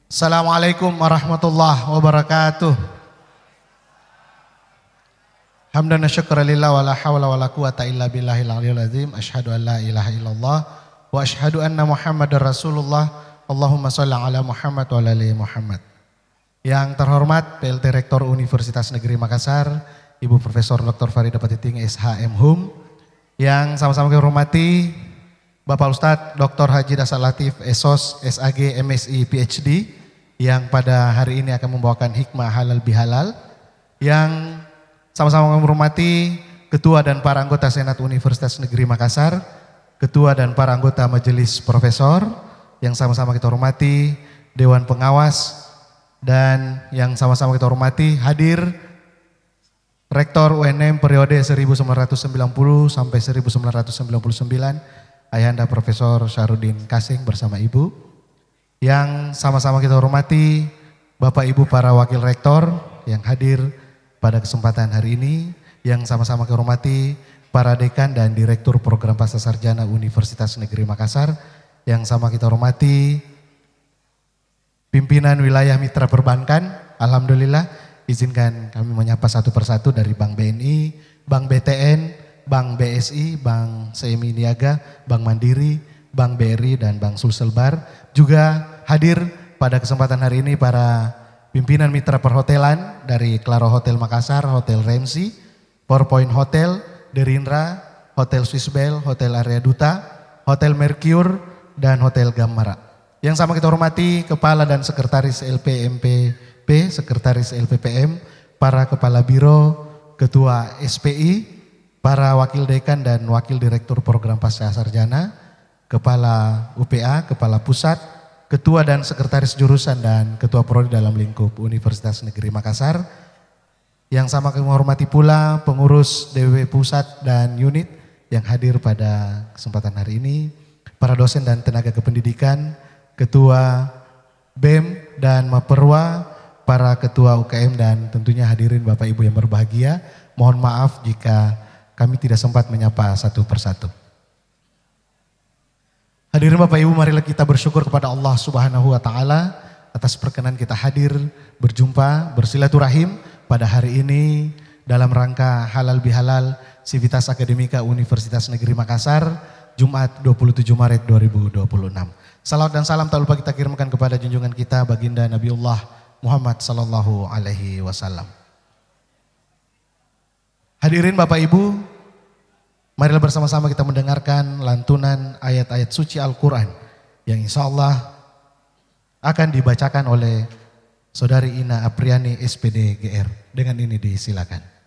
Assalamualaikum warahmatullahi wabarakatuh. Hamdan wa syukra lillah wa la hawla wa la quwata illa billahil aliyil azim. Asyhadu an la ilaha illallah wa asyhadu anna Muhammadar Rasulullah. Allahumma shalli ala Muhammad wa ala ali Muhammad. Yang terhormat PLT Rektor Universitas Negeri Makassar, Ibu Profesor Dr. Farida Patiting SHM Hum. Yang sama-sama kami hormati Bapak Ustadz Dr. Haji Dasar Latif SOS SAG MSI PhD yang pada hari ini akan membawakan hikmah halal bihalal. Yang sama-sama kami hormati Ketua dan para anggota Senat Universitas Negeri Makassar, Ketua dan para anggota Majelis Profesor, yang sama-sama kita hormati Dewan Pengawas, dan yang sama-sama kita hormati hadir Rektor UNM periode 1990 sampai 1999, Ayahanda Profesor Syarudin Kasing bersama Ibu. Yang sama-sama kita hormati Bapak Ibu para Wakil Rektor yang hadir pada kesempatan hari ini. Yang sama-sama kita hormati para Dekan dan Direktur Program Pascasarjana Universitas Negeri Makassar. Yang sama kita hormati pimpinan wilayah mitra perbankan. Alhamdulillah, izinkan kami menyapa satu persatu dari Bank BNI, Bank BTN, Bank BSI, Bank CMI Niaga, Bank Mandiri, Bank BRI, dan Bank Sulselbar. Juga hadir pada kesempatan hari ini para pimpinan mitra perhotelan dari Claro Hotel Makassar, Hotel Ramsey, PowerPoint Hotel, Derindra, Hotel Swissbell, Hotel Area Duta, Hotel Mercure, dan Hotel Gamara. Yang sama kita hormati Kepala dan Sekretaris LPMPP, Sekretaris LPPM, para Kepala Biro, Ketua SPI, para Wakil Dekan dan Wakil Direktur Program Pascasarjana, Kepala UPA, Kepala Pusat, Ketua dan Sekretaris Jurusan dan Ketua Prodi dalam lingkup Universitas Negeri Makassar. Yang sama kami hormati pula pengurus DW Pusat dan unit yang hadir pada kesempatan hari ini, para dosen dan tenaga kependidikan, Ketua BEM dan Maperwa, para Ketua UKM, dan tentunya hadirin Bapak Ibu yang berbahagia. Mohon maaf jika kami tidak sempat menyapa satu persatu. Hadirin Bapak Ibu, marilah kita bersyukur kepada Allah Subhanahu wa Ta'ala atas perkenan kita hadir berjumpa bersilaturahim pada hari ini dalam rangka halal bihalal Sivitas Akademika Universitas Negeri Makassar, Jumat 27 Maret 2026. Salawat dan salam tak lupa kita kirimkan kepada junjungan kita baginda Nabiullah Muhammad sallallahu alaihi wasallam. Hadirin Bapak Ibu, marilah bersama-sama kita mendengarkan lantunan ayat-ayat suci Al-Quran yang insya Allah akan dibacakan oleh Saudari Ina Apriani SPD GR. Dengan ini disilakan.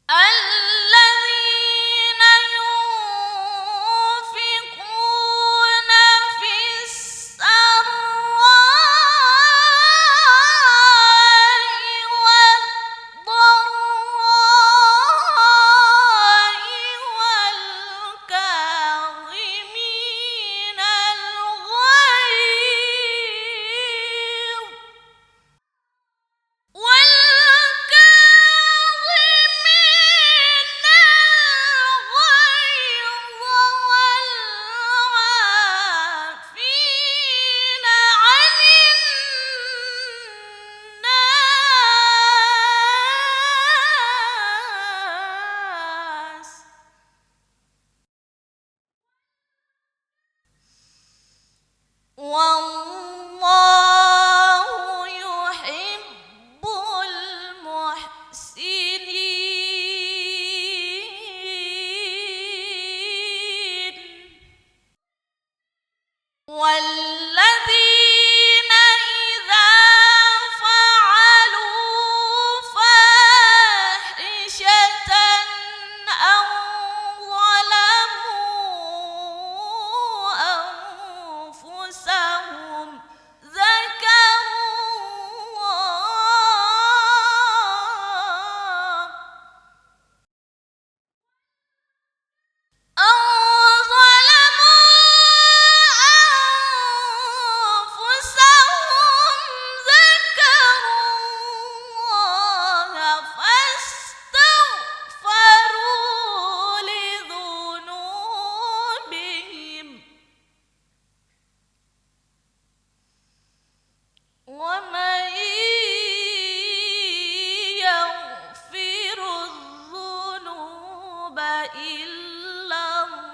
الذين ينفقون والذين إذا فعلوا فاحشة أو ظلموا أنفسهم ذكروا الله أو ظلموا أنفسهم ذكروا الله فاستغفروا لذنوبهم ومن يغفر الذنوب إلا الله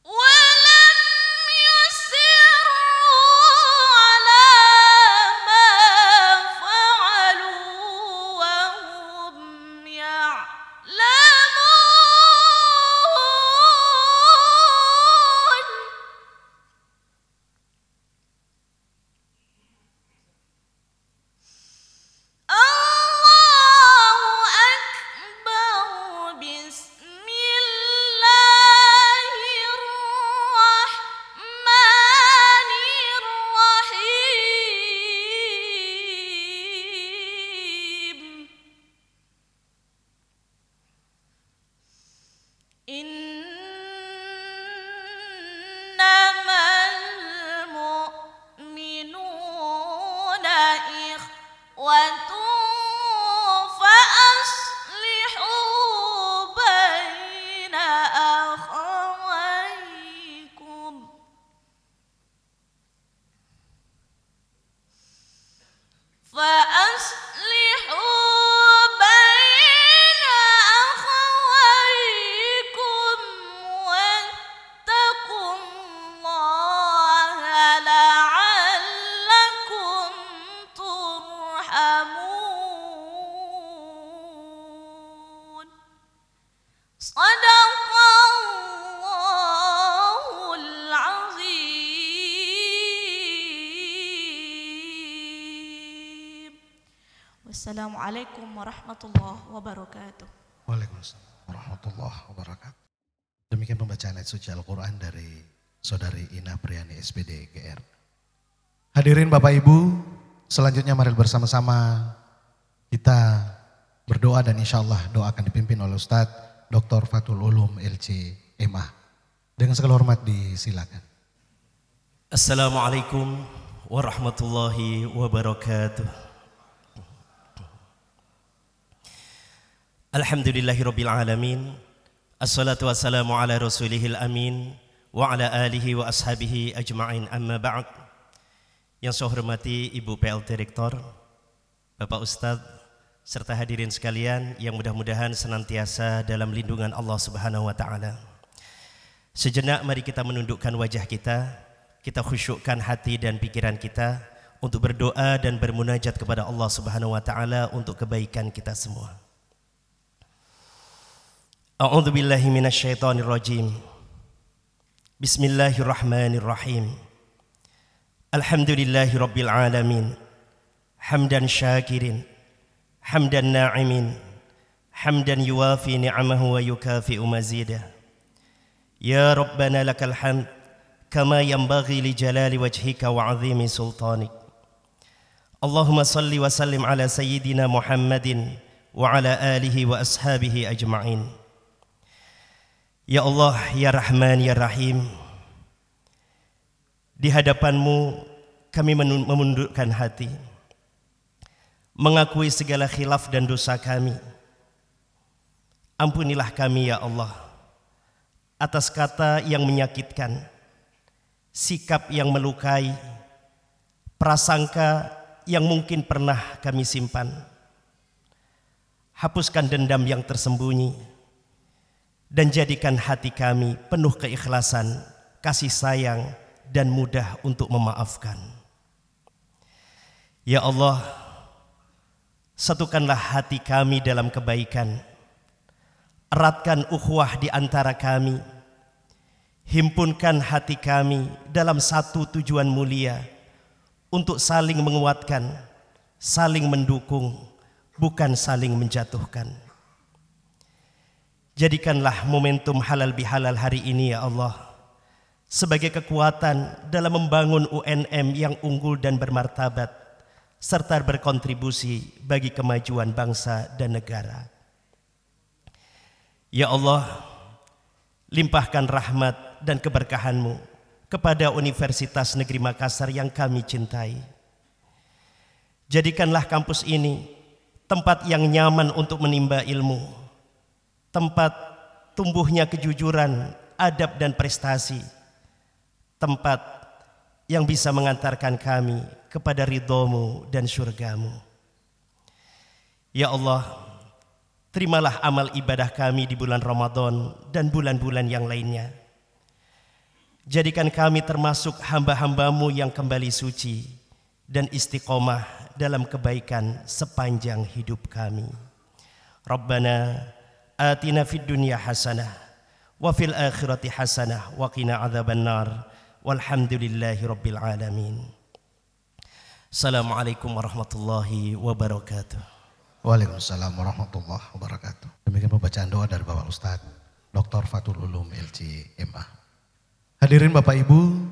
ولم يصروا على ما فعلوا وهم يعلمون الله أكبر بسم الله الرحمن الرحيم إنما المؤمنون إخوة فأصلحوا بين أخويكم بين أخويكم واتقوا الله لعلكم ترحمون صدق الله العظيم Wassalamualaikum warahmatullahi wabarakatuh. Waalaikumsalam warahmatullahi wabarakatuh. Demikian pembacaan ayat suci Al-Quran dari Saudari Ina Priani SPD GR. Hadirin Bapak Ibu, selanjutnya mari bersama-sama kita berdoa dan insya Allah doa akan dipimpin oleh Ustadz Dr. Fathul Ulum LC MA. Dengan segala hormat disilakan. Assalamualaikum warahmatullahi wabarakatuh. Alhamdulillahirabbil alamin. Assalatu wassalamu ala rasulihil amin wa ala alihi wa ashabihi ajma'in, amma ba'd. Yang saya hormati Ibu PLT Rektor, Bapak Ustadz, serta hadirin sekalian yang mudah-mudahan senantiasa dalam lindungan Allah Subhanahu wa taala. Sejenak mari kita menundukkan wajah kita khusyukkan hati dan pikiran kita untuk berdoa dan bermunajat kepada Allah Subhanahu wa taala untuk kebaikan kita semua. A'udzu billahi minasyaitonir rajim. Bismillahirrahmanirrahim. Alhamdulillahirabbil alamin. Hamdan syakirin, hamdan na'imin, hamdan yuwafi ni'amahu wa yukafi'u mazidah. Ya Rabbana lakal hamd kama yanbaghi li jalali wajhika wa 'azimi sultanik. Allahumma salli wa sallim ala sayyidina Muhammadin wa ala alihi wa ashabihi ajma'in. Ya Allah, ya Rahman, ya Rahim, di hadapan-Mu kami memundurkan hati, mengakui segala khilaf dan dosa kami. Ampunilah kami ya Allah atas kata yang menyakitkan, sikap yang melukai, prasangka yang mungkin pernah kami simpan. Hapuskan dendam yang tersembunyi dan jadikan hati kami penuh keikhlasan, kasih sayang dan mudah untuk memaafkan. Ya Allah, satukanlah hati kami dalam kebaikan, eratkan ukhuwah di antara kami, himpunkan hati kami dalam satu tujuan mulia untuk saling menguatkan, saling mendukung, bukan saling menjatuhkan. Jadikanlah momentum halal bihalal hari ini ya Allah sebagai kekuatan dalam membangun UNM yang unggul dan bermartabat serta berkontribusi bagi kemajuan bangsa dan negara. Ya Allah, limpahkan rahmat dan keberkahan-Mu kepada Universitas Negeri Makassar yang kami cintai. Jadikanlah kampus ini tempat yang nyaman untuk menimba ilmu, tempat tumbuhnya kejujuran, adab dan prestasi, tempat yang bisa mengantarkan kami kepada ridho-Mu dan syurga-Mu. Ya Allah, terimalah amal ibadah kami di bulan Ramadan dan bulan-bulan yang lainnya. Jadikan kami termasuk hamba-hamba-Mu yang kembali suci dan istiqomah dalam kebaikan sepanjang hidup kami. Rabbana atina fid dunya hasanah wa fil akhirati hasanah wa qina adzabannar. Walhamdulillahi rabbil alamin. Assalamualaikum warahmatullahi wabarakatuh. Waalaikumsalam warahmatullahi wabarakatuh. Demikian pembacaan doa dari Bapak Ustadz Dr. Fathul Ulum LC.MA. Hadirin Bapak Ibu,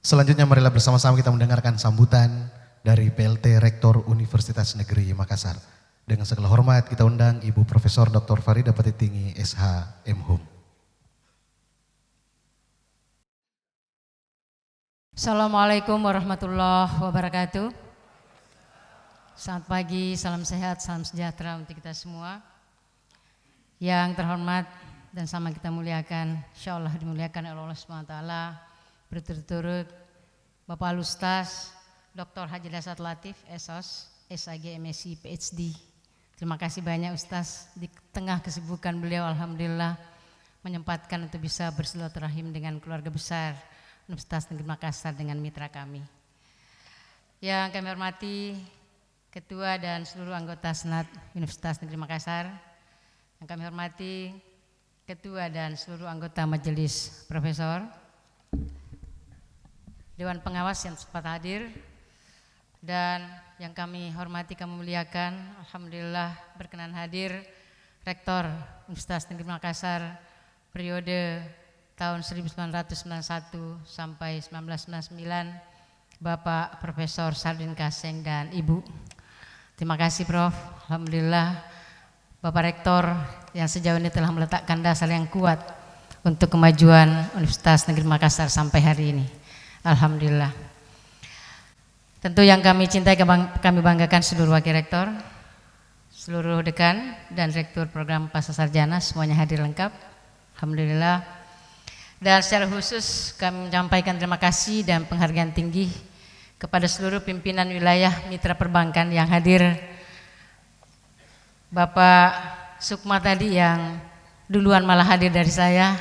selanjutnya marilah bersama-sama kita mendengarkan sambutan dari PLT Rektor Universitas Negeri Makassar. Dengan segala hormat kita undang Ibu Profesor Dr. Farida Patitinggi SH MHum. Assalamualaikum warahmatullahi wabarakatuh. Selamat pagi, salam sehat, salam sejahtera untuk kita semua. Yang terhormat dan sama kita muliakan, insya Allah dimuliakan oleh Allah SWT, berturut-turut Bapak Al-Ustaz Dr. Haji Dasat Latif, SOS, SAG, MSc, PhD. Terima kasih banyak Ustaz, di tengah kesibukan beliau Alhamdulillah menyempatkan untuk bisa bersilaturahim dengan keluarga besar Universitas Negeri Makassar dengan mitra kami. Yang kami hormati Ketua dan seluruh anggota Senat Universitas Negeri Makassar, yang kami hormati Ketua dan seluruh anggota Majelis Profesor, Dewan Pengawas yang sempat hadir, dan yang kami hormati, kami muliakan, alhamdulillah berkenan hadir Rektor Universitas Negeri Makassar periode tahun 1991 sampai 1999, Bapak Profesor Sardin Kaseng dan Ibu. Terima kasih Prof. Alhamdulillah Bapak Rektor yang sejauh ini telah meletakkan dasar yang kuat untuk kemajuan Universitas Negeri Makassar sampai hari ini. Alhamdulillah. Tentu yang kami cintai, kami banggakan seluruh Wakil Rektor, seluruh Dekan dan Rektor Program Pasca Sarjana semuanya hadir lengkap. Alhamdulillah. Dan secara khusus kami menyampaikan terima kasih dan penghargaan tinggi kepada seluruh pimpinan wilayah mitra perbankan yang hadir. Bapak Sukma tadi yang duluan malah hadir dari saya.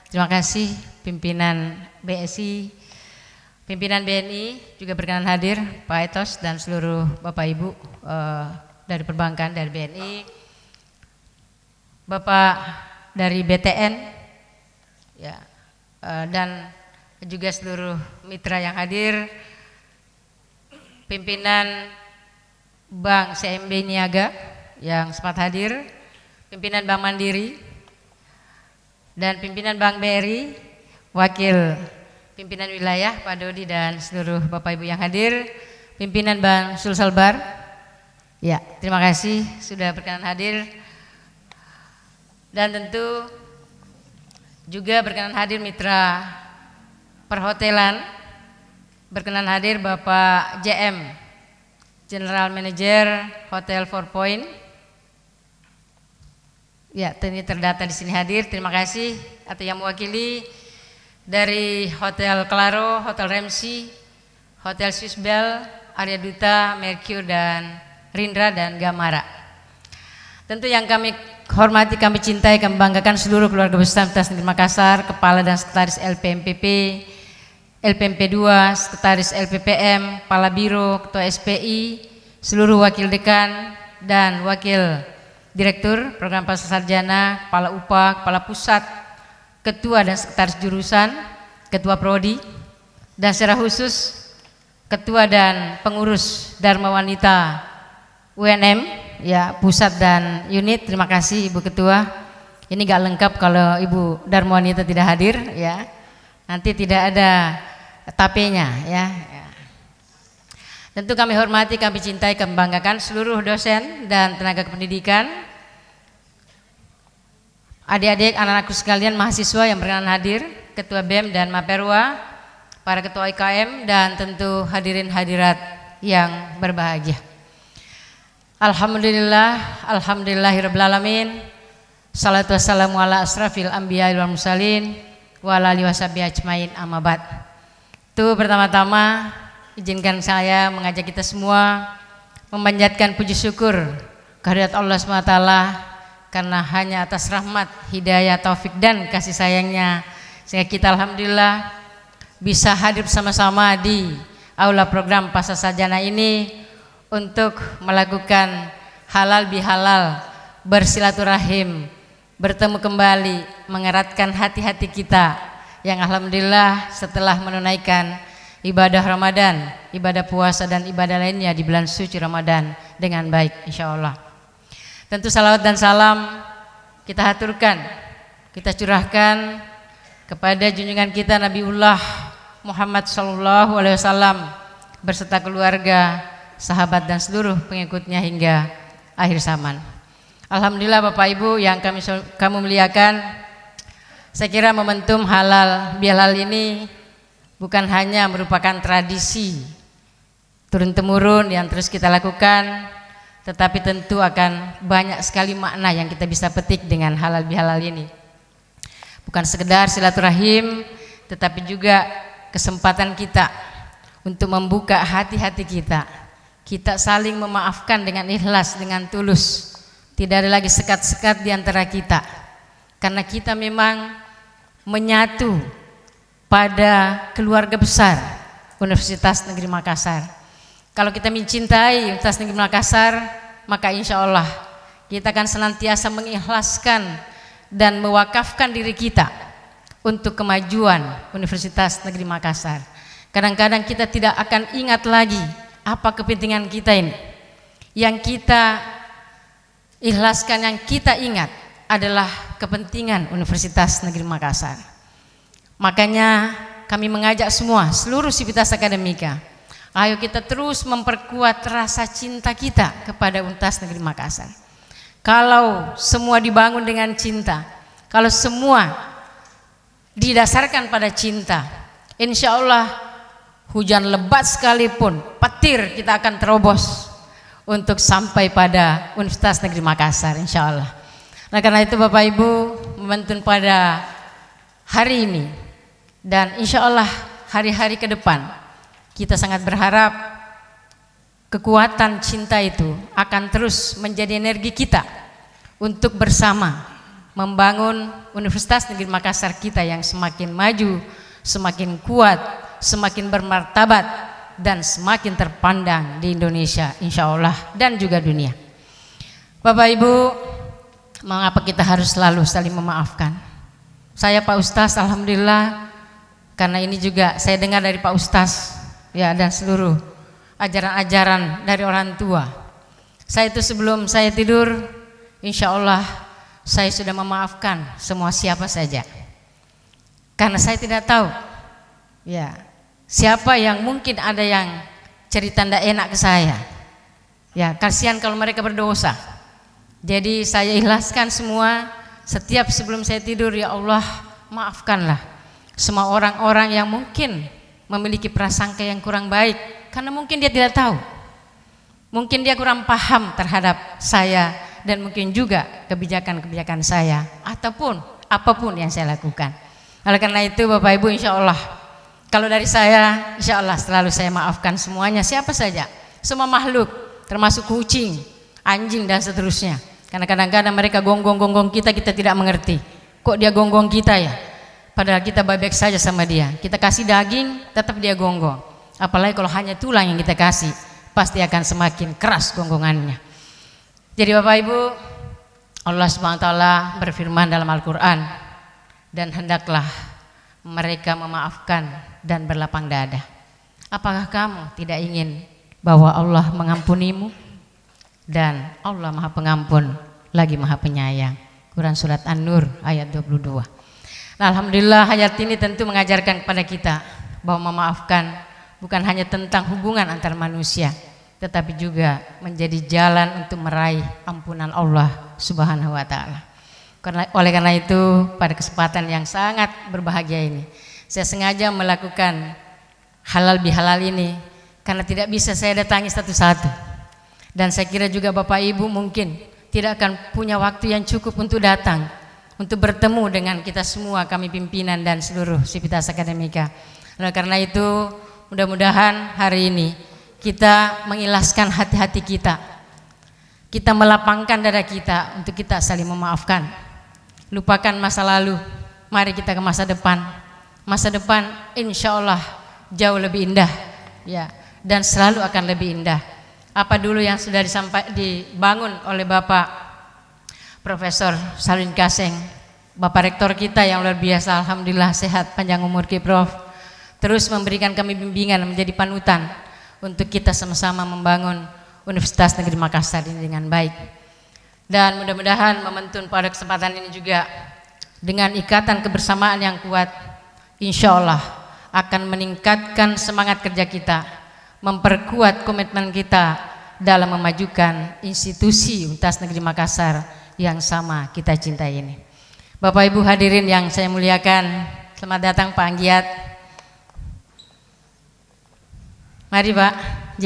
Terima kasih pimpinan BSI, pimpinan BNI juga berkenan hadir, Pak Etos dan seluruh Bapak Ibu dari perbankan, dari BNI, Bapak dari BTN, ya, dan juga seluruh mitra yang hadir, pimpinan Bank CMB Niaga yang sempat hadir, pimpinan Bank Mandiri, dan pimpinan Bank BRI, wakil pimpinan wilayah Pak Dodi dan seluruh Bapak Ibu yang hadir, pimpinan Bank Sulselbar, ya terima kasih sudah berkenan hadir, dan tentu juga berkenan hadir mitra perhotelan, berkenan hadir Bapak JM, General Manager Hotel 4 Point. Ya, ini terdata di sini hadir. Terima kasih atau yang mewakili dari Hotel Claro, Hotel Ramsey, Hotel Swiss Bell, Arya Duta, Mercure dan Rindra dan Gamara. Tentu yang kami hormati, kami cintai, kami banggakan seluruh keluarga besar Universitas Negeri Makassar, Kepala dan Sekretaris LPMPP, LPMP 2, Sekretaris LPPM, Kepala Biro, Ketua SPI, seluruh wakil dekan dan wakil direktur program pasca sarjana, Kepala UPA, Kepala Pusat, Ketua dan Sekretaris Jurusan, Ketua Prodi, dan secara khusus Ketua dan Pengurus Dharma Wanita UNM, ya pusat dan unit. Terima kasih Ibu Ketua. Ini gak lengkap kalau Ibu Dharma Wanita tidak hadir, ya. Nanti tidak ada tapenya, ya. Tentu kami hormati, kami cintai, kami banggakan seluruh dosen dan tenaga kependidikan, adik-adik, anak-anakku sekalian, mahasiswa yang berkenan hadir, Ketua BEM dan Maperwa, para Ketua IKM, dan tentu hadirin hadirat yang berbahagia. Alhamdulillah, alhamdulillahirabbil alamin. Salatu wassalamu ala asrafil anbiya wal mursalin wa ala alihi washabihi ajmain, amma ba'd. Itu pertama-tama izinkan saya mengajak kita semua memanjatkan puji syukur kehadirat Allah SWT, karena hanya atas rahmat, hidayah, taufik dan kasih sayangnya sehingga kita alhamdulillah bisa hadir bersama-sama di aula program pasca sarjana ini untuk melakukan halal bihalal, bersilaturahim, bertemu kembali, mengeratkan hati-hati kita yang alhamdulillah setelah menunaikan ibadah Ramadan, ibadah puasa dan ibadah lainnya di bulan suci Ramadan dengan baik insyaallah. Tentu salawat dan salam kita haturkan, kita curahkan kepada junjungan kita Nabiullah Muhammad sallallahu alaihi wasallam berserta keluarga, sahabat dan seluruh pengikutnya hingga akhir zaman. Alhamdulillah Bapak Ibu yang kami muliakan, saya kira momentum halal bihalal ini bukan hanya merupakan tradisi turun-temurun yang terus kita lakukan, tetapi tentu akan banyak sekali makna yang kita bisa petik dengan halal bihalal ini. Bukan sekedar silaturahim, tetapi juga kesempatan kita untuk membuka hati-hati kita. Kita saling memaafkan dengan ikhlas, dengan tulus. Tidak ada lagi sekat-sekat di antara kita, karena kita memang menyatu pada keluarga besar Universitas Negeri Makassar. Kalau kita mencintai Universitas Negeri Makassar, maka insya Allah kita akan senantiasa mengikhlaskan dan mewakafkan diri kita untuk kemajuan Universitas Negeri Makassar. Kadang-kadang kita tidak akan ingat lagi apa kepentingan kita ini. Yang kita ikhlaskan, yang kita ingat adalah kepentingan Universitas Negeri Makassar. Makanya kami mengajak semua, seluruh sivitas akademika, ayo kita terus memperkuat rasa cinta kita kepada Universitas Negeri Makassar. Kalau semua dibangun dengan cinta, kalau semua didasarkan pada cinta, insya Allah hujan lebat sekalipun, petir kita akan terobos untuk sampai pada Universitas Negeri Makassar, insya Allah. Nah karena itu Bapak Ibu, momentum pada hari ini dan insya Allah hari-hari ke depan, kita sangat berharap kekuatan cinta itu akan terus menjadi energi kita untuk bersama membangun Universitas Negeri Makassar kita yang semakin maju, semakin kuat, semakin bermartabat, dan semakin terpandang di Indonesia insya Allah dan juga dunia. Bapak Ibu, mengapa kita harus selalu saling memaafkan? Saya Pak Ustaz, alhamdulillah, karena ini juga saya dengar dari Pak Ustaz ya, dan seluruh ajaran-ajaran dari orang tua. Saya itu sebelum saya tidur, insya Allah saya sudah memaafkan semua siapa saja, karena saya tidak tahu ya siapa yang mungkin ada yang cerita tidak enak ke saya. Ya kasihan kalau mereka berdosa. Jadi saya ikhlaskan semua. Setiap sebelum saya tidur, ya Allah maafkanlah semua orang-orang yang mungkin memiliki prasangka yang kurang baik, karena mungkin dia tidak tahu, mungkin dia kurang paham terhadap saya, dan mungkin juga kebijakan-kebijakan saya ataupun apapun yang saya lakukan. Oleh karena itu Bapak Ibu, insya Allah kalau dari saya, insya Allah selalu saya maafkan semuanya, siapa saja, semua makhluk, termasuk kucing, anjing dan seterusnya. Karena kadang-kadang mereka gonggong-gonggong kita, kita tidak mengerti. Kok dia gonggong kita ya? padahal kita baik-baik saja sama dia. Kita kasih daging, tetap dia gonggong. Apalagi kalau hanya tulang yang kita kasih, pasti akan semakin keras gonggongannya. Jadi Bapak Ibu, Allah SWT berfirman dalam Al-Quran, dan hendaklah mereka memaafkan dan berlapang dada. Apakah kamu tidak ingin bahwa Allah mengampunimu? Dan Allah Maha Pengampun lagi Maha Penyayang. Quran Surat An-Nur ayat 22. Nah, alhamdulillah ayat ini tentu mengajarkan kepada kita bahwa memaafkan bukan hanya tentang hubungan antar manusia, tetapi juga menjadi jalan untuk meraih ampunan Allah Subhanahu wa taala. Oleh karena itu, pada kesempatan yang sangat berbahagia ini, saya sengaja melakukan halal bihalal ini karena tidak bisa saya datangi satu-satu. Dan saya kira juga Bapak Ibu mungkin tidak akan punya waktu yang cukup untuk datang, untuk bertemu dengan kita semua, kami pimpinan dan seluruh Sivitas Akademika. Oleh karena itu, mudah-mudahan hari ini kita mengilaskan hati-hati kita. Kita melapangkan dada kita untuk kita saling memaafkan. Lupakan masa lalu, mari kita ke masa depan. Masa depan insya Allah jauh lebih indah, ya, dan selalu akan lebih indah. Apa dulu yang sudah dibangun oleh Bapak Profesor Salim Kaseng, Bapak Rektor kita yang luar biasa, alhamdulillah sehat panjang umur Ki Prof, terus memberikan kami bimbingan menjadi panutan untuk kita sama-sama membangun Universitas Negeri Makassar ini dengan baik. Dan mudah-mudahan momentum pada kesempatan ini juga dengan ikatan kebersamaan yang kuat, insya Allah akan meningkatkan semangat kerja kita, memperkuat komitmen kita dalam memajukan institusi Universitas Negeri Makassar yang sama kita cintai ini. Bapak Ibu hadirin yang saya muliakan, selamat datang Pak Anggiat. Mari Pak J.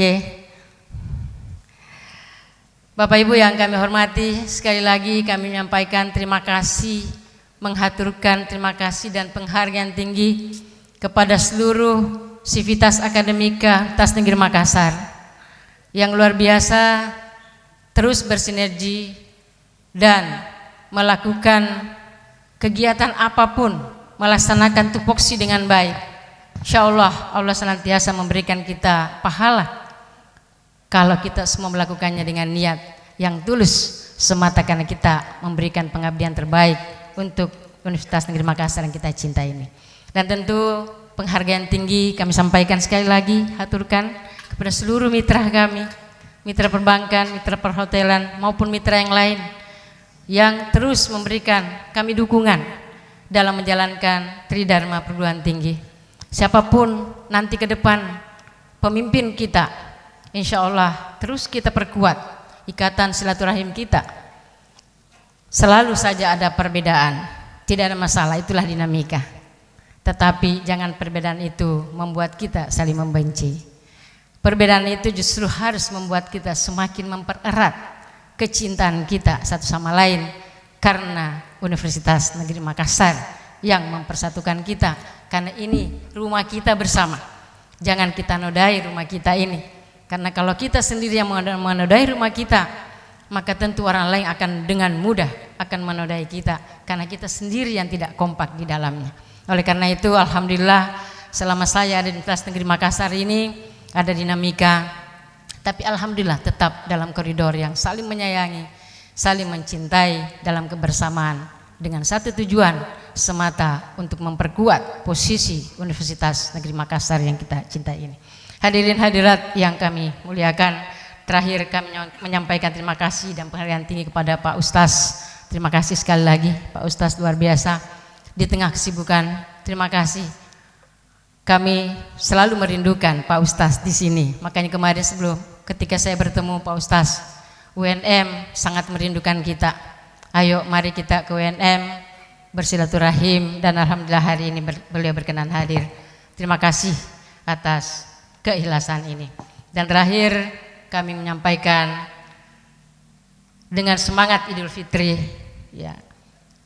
Bapak Ibu yang kami hormati, sekali lagi kami menyampaikan terima kasih, menghaturkan terima kasih dan penghargaan tinggi kepada seluruh Sivitas Akademika Universitas Negeri Makassar yang luar biasa terus bersinergi dan melakukan kegiatan apapun, melaksanakan tupoksi dengan baik. Insya Allah, Allah senantiasa memberikan kita pahala kalau kita semua melakukannya dengan niat yang tulus semata karena kita memberikan pengabdian terbaik untuk Universitas Negeri Makassar yang kita cintai ini. Dan tentu penghargaan tinggi kami sampaikan sekali lagi, haturkan kepada seluruh mitra kami, mitra perbankan, mitra perhotelan maupun mitra yang lain yang terus memberikan kami dukungan dalam menjalankan Tridharma perguruan tinggi. Siapapun nanti ke depan pemimpin kita, insya Allah terus kita perkuat ikatan silaturahim kita. Selalu saja ada perbedaan, tidak ada masalah, itulah dinamika. Tetapi jangan perbedaan itu membuat kita saling membenci. Perbedaan itu justru harus membuat kita semakin mempererat kecintaan kita satu sama lain, karena Universitas Negeri Makassar yang mempersatukan kita, karena ini rumah kita bersama. Jangan kita nodai rumah kita ini, karena kalau kita sendiri yang menodai rumah kita, maka tentu orang lain akan dengan mudah akan menodai kita, karena kita sendiri yang tidak kompak di dalamnya. Oleh karena itu, alhamdulillah selama saya ada di Universitas Negeri Makassar ini ada dinamika, tapi alhamdulillah tetap dalam koridor yang saling menyayangi, saling mencintai dalam kebersamaan dengan satu tujuan semata untuk memperkuat posisi Universitas Negeri Makassar yang kita cintai ini. Hadirin hadirat yang kami muliakan, terakhir kami menyampaikan terima kasih dan penghargaan tinggi kepada Pak Ustaz. Terima kasih sekali lagi Pak Ustaz, luar biasa. Di tengah kesibukan, terima kasih. Kami selalu merindukan Pak Ustaz di sini. Makanya kemarin ketika saya bertemu Pak Ustaz, UNM sangat merindukan kita. Ayo mari kita ke UNM bersilaturahim, dan alhamdulillah hari ini beliau berkenan hadir. Terima kasih atas keikhlasan ini. Dan terakhir kami menyampaikan dengan semangat Idul Fitri, ya,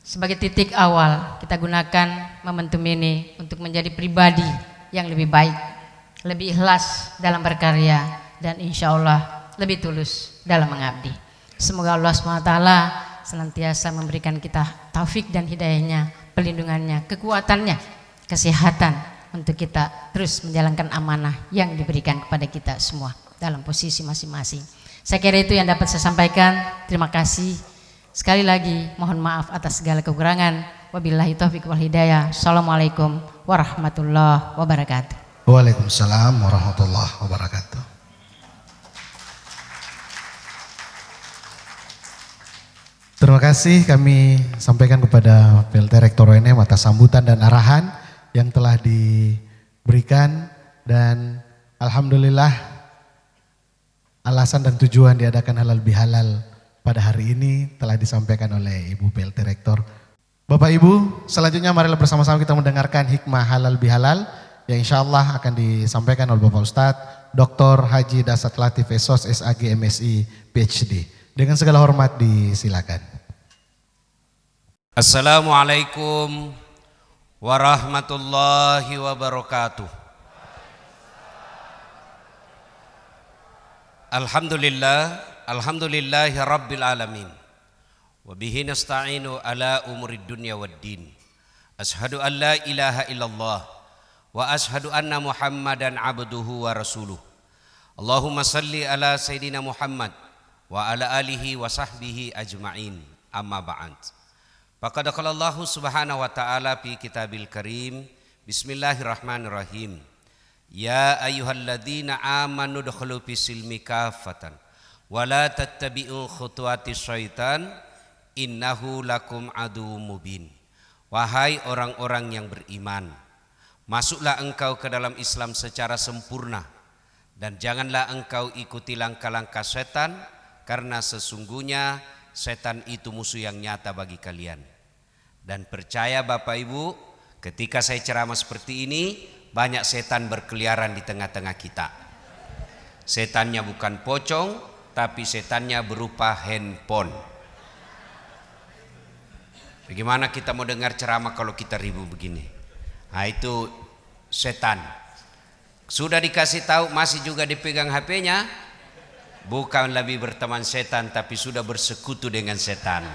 sebagai titik awal kita gunakan momentum ini untuk menjadi pribadi yang lebih baik, lebih ikhlas dalam berkarya, dan insya Allah lebih tulus dalam mengabdi. Semoga Allah SWT senantiasa memberikan kita taufik dan hidayahnya pelindungannya, kekuatannya, kesehatan untuk kita terus menjalankan amanah yang diberikan kepada kita semua dalam posisi masing-masing. Saya kira itu yang dapat saya sampaikan. Terima kasih. Sekali lagi mohon maaf atas segala kekurangan. Wabillahi taufiq wal hidayah. Assalamualaikum warahmatullahi wabarakatuh. Waalaikumsalam warahmatullahi wabarakatuh. Terima kasih kami sampaikan kepada PLT Rektor UNM atas sambutan dan arahan yang telah diberikan, dan alhamdulillah alasan dan tujuan diadakan halal bihalal pada hari ini telah disampaikan oleh Ibu PLT Rektor. Bapak Ibu, selanjutnya marilah bersama-sama kita mendengarkan hikmah halal bihalal yang insya Allah akan disampaikan oleh Bapak Ustadz Dr. Haji Dasat Latif Esos SAG MSI PhD. Dengan segala hormat disilakan. Assalamualaikum warahmatullahi wabarakatuh. Alhamdulillahi rabbil alamin. Wa bihi nasta'inu ala umurid dunya waddin. Ashhadu an la ilaha illallah wa ashhadu anna Muhammadan abduhu wa rasuluh. Allahumma salli ala Sayyidina Muhammad wa ala alihi wa sahbihi ajma'in, amma ba'd. Faqad qala Allah subhanahu wa ta'ala fi kitabil karim, bismillahirrahmanirrahim, ya ayyuhalladzina amanu dukhulu fis silmi kafatan wa la tattabi'u khutuwatis syaitan innahu lakum aduwwum mubin. Wahai orang-orang yang beriman, masuklah engkau ke dalam Islam secara sempurna dan janganlah engkau ikuti langkah-langkah setan, karena sesungguhnya setan itu musuh yang nyata bagi kalian. Dan percaya Bapak Ibu, ketika saya ceramah seperti ini, banyak setan berkeliaran di tengah-tengah kita. Setannya bukan pocong, tapi setannya berupa handphone. Bagaimana kita mau dengar ceramah kalau kita ribu begini? Nah, itu setan. Sudah dikasih tahu masih juga dipegang HP-nya. Bukan lebih berteman setan, tapi sudah bersekutu dengan setan.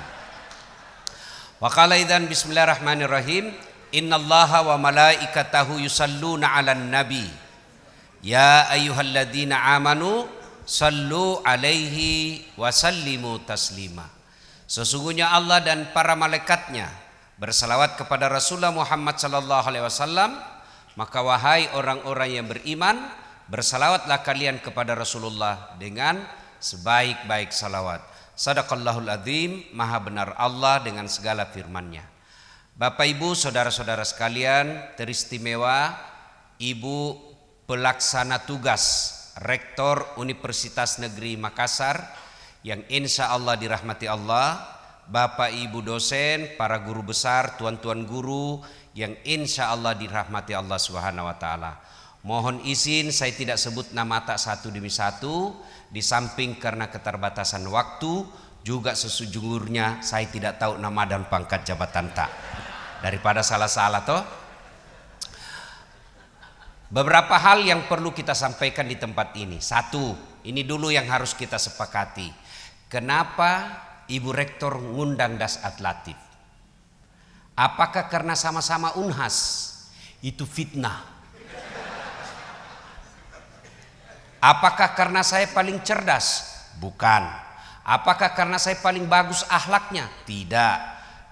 Wa qala idzan bismillahirrahmanirrahim, innallaha wa malaikatahu yusalluna 'alan nabi ya ayyuhalladzina amanu sallu 'alaihi wa sallimu taslima. Sesungguhnya Allah dan para malaikatnya bersalawat kepada Rasulullah Muhammad sallallahu alaihi wasallam, maka wahai orang-orang yang beriman, bersalawatlah kalian kepada Rasulullah dengan sebaik-baik salawat. Sadaqallahul adzim, maha benar Allah dengan segala firman-Nya. Bapak Ibu, saudara-saudara sekalian, teristimewa Ibu pelaksana tugas Rektor Universitas Negeri Makassar yang insya Allah dirahmati Allah, Bapak Ibu dosen, para guru besar, tuan-tuan guru yang insya Allah dirahmati Allah Subhanahu wa Ta'ala. Mohon izin saya tidak sebut nama tak satu demi satu, di samping karena keterbatasan waktu, juga sesungguhnya saya tidak tahu nama dan pangkat jabatan tak. Daripada salah-salah toh. Beberapa hal yang perlu kita sampaikan di tempat ini. Satu, ini dulu yang harus kita sepakati. Kenapa Ibu Rektor ngundang Dasat Latif? Apakah karena sama-sama Unhas? Itu fitnah. Apakah karena saya paling cerdas? Bukan. Apakah karena saya paling bagus akhlaknya? Tidak.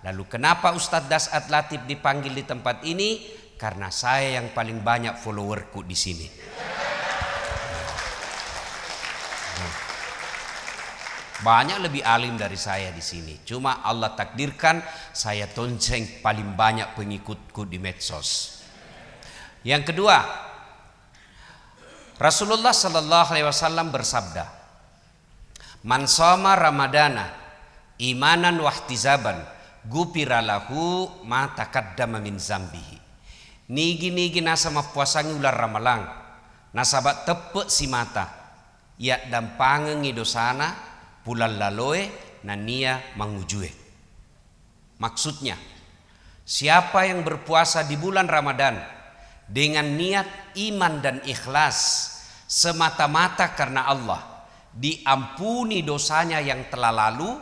Lalu kenapa Ustadz Dasat Latif dipanggil di tempat ini? Karena saya yang paling banyak followerku di sini. Banyak lebih alim dari saya di sini. Cuma Allah takdirkan saya tonceng paling banyak pengikutku di medsos. Yang kedua, Rasulullah sallallahu alaihi wasallam bersabda, "Man shoma Ramadana imanan wahtizaban, gupira lahu ma taqaddama min zambihi." Nigi-nigi nasa mapuasangi ular ramalang, nasabat tepek si mata, ya dampangengi dosana, pulan laloe, nania mangujue. Maksudnya, siapa yang berpuasa di bulan Ramadan dengan niat iman dan ikhlas semata-mata karena Allah, diampuni dosanya yang telah lalu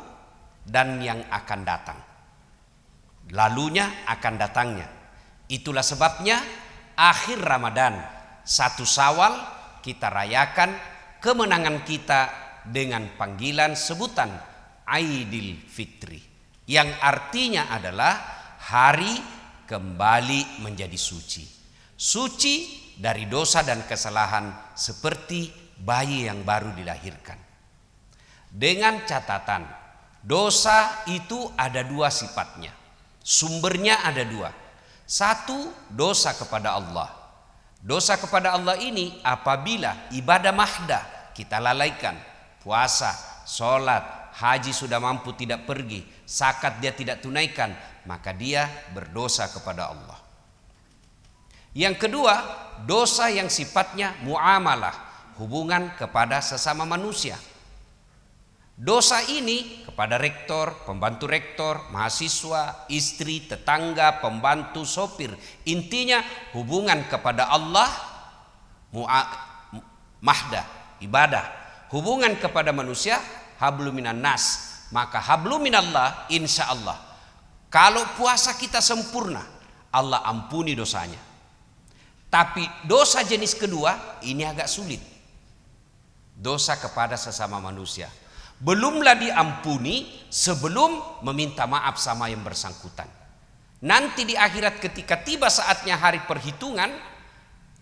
dan yang akan datang. lalunya akan datangnya. Itulah sebabnya akhir Ramadan 1 Syawal kita rayakan kemenangan kita dengan panggilan sebutan Aidil Fitri, yang artinya adalah hari kembali menjadi suci. Suci dari dosa dan kesalahan seperti bayi yang baru dilahirkan. Dengan catatan, dosa itu ada 2 sifatnya. Sumbernya ada 2. 1, dosa kepada Allah. Dosa kepada Allah ini apabila ibadah mahdah kita lalaikan, puasa, sholat, haji sudah mampu tidak pergi, zakat dia tidak tunaikan, maka dia berdosa kepada Allah. Yang kedua, dosa yang sifatnya muamalah, hubungan kepada sesama manusia. Dosa ini kepada rektor, pembantu rektor, mahasiswa, istri, tetangga, pembantu, sopir. Intinya hubungan kepada Allah, mahdah, ibadah. Hubungan kepada manusia, hablum minan nas. Maka hablum minallah, insya Allah. Kalau puasa kita sempurna, Allah ampuni dosanya. Tapi dosa jenis kedua, ini agak sulit. Dosa kepada sesama manusia. Belumlah diampuni sebelum meminta maaf sama yang bersangkutan. Nanti di akhirat ketika tiba saatnya hari perhitungan,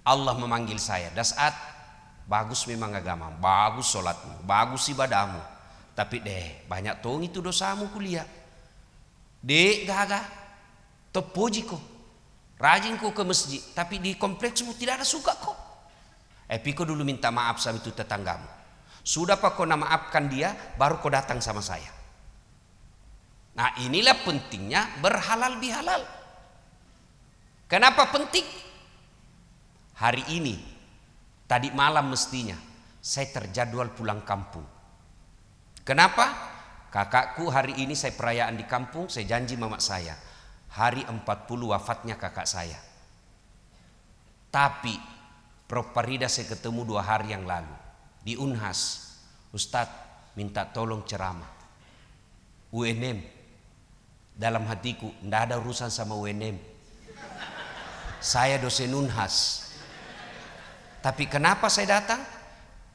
Allah memanggil saya, Dasat, bagus memang agama, bagus sholatmu, bagus ibadahmu, tapi banyak tong itu dosamu kuliah. Gaga, topoji kok, rajin kok ke masjid, tapi di kompleksmu tidak ada suka kok. Piko dulu minta maaf sama itu tetanggamu. Sudah pak kau maafkan dia, baru kau datang sama saya. Nah inilah pentingnya berhalal bihalal. Kenapa penting? Hari ini, tadi malam mestinya, saya terjadwal pulang kampung. Kenapa? Kakakku hari ini saya perayaan di kampung, saya janji mama saya. Hari 40 wafatnya kakak saya. Tapi, Prof. Farida saya ketemu 2 hari yang lalu. Di Unhas, Ustadz minta tolong ceramah. UNM, dalam hatiku tidak ada urusan sama UNM. Saya dosen Unhas. Tapi kenapa saya datang?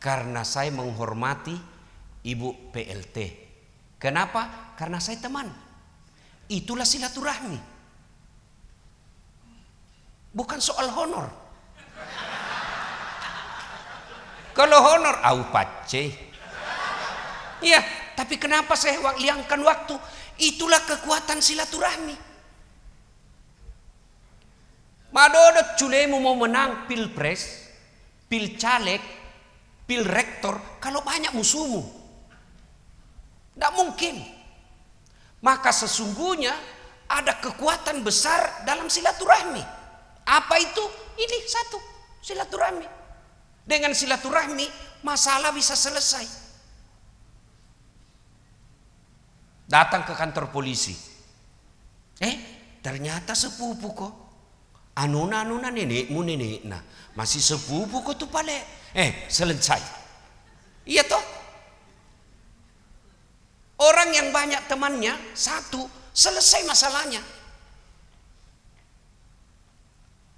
Karena saya menghormati Ibu PLT. Kenapa? Karena saya teman. Itulah silaturahmi. Bukan soal honor. Kalau honor, pace. Iya, tapi kenapa saya liangkan waktu? Itulah kekuatan silaturahmi. Madodot culemu mau menang pilpres, pil caleg, pil rektor, kalau banyak musuhmu. Tidak mungkin. Maka sesungguhnya ada kekuatan besar dalam silaturahmi. Apa itu? Ini satu, silaturahmi. Dengan silaturahmi masalah bisa selesai. Datang ke kantor polisi. Ternyata sepupu kok. Anuna nenekmu nenekna. Masih sepupu kok tuh pale. Selesai. Iya toh? Orang yang banyak temannya, satu, selesai masalahnya.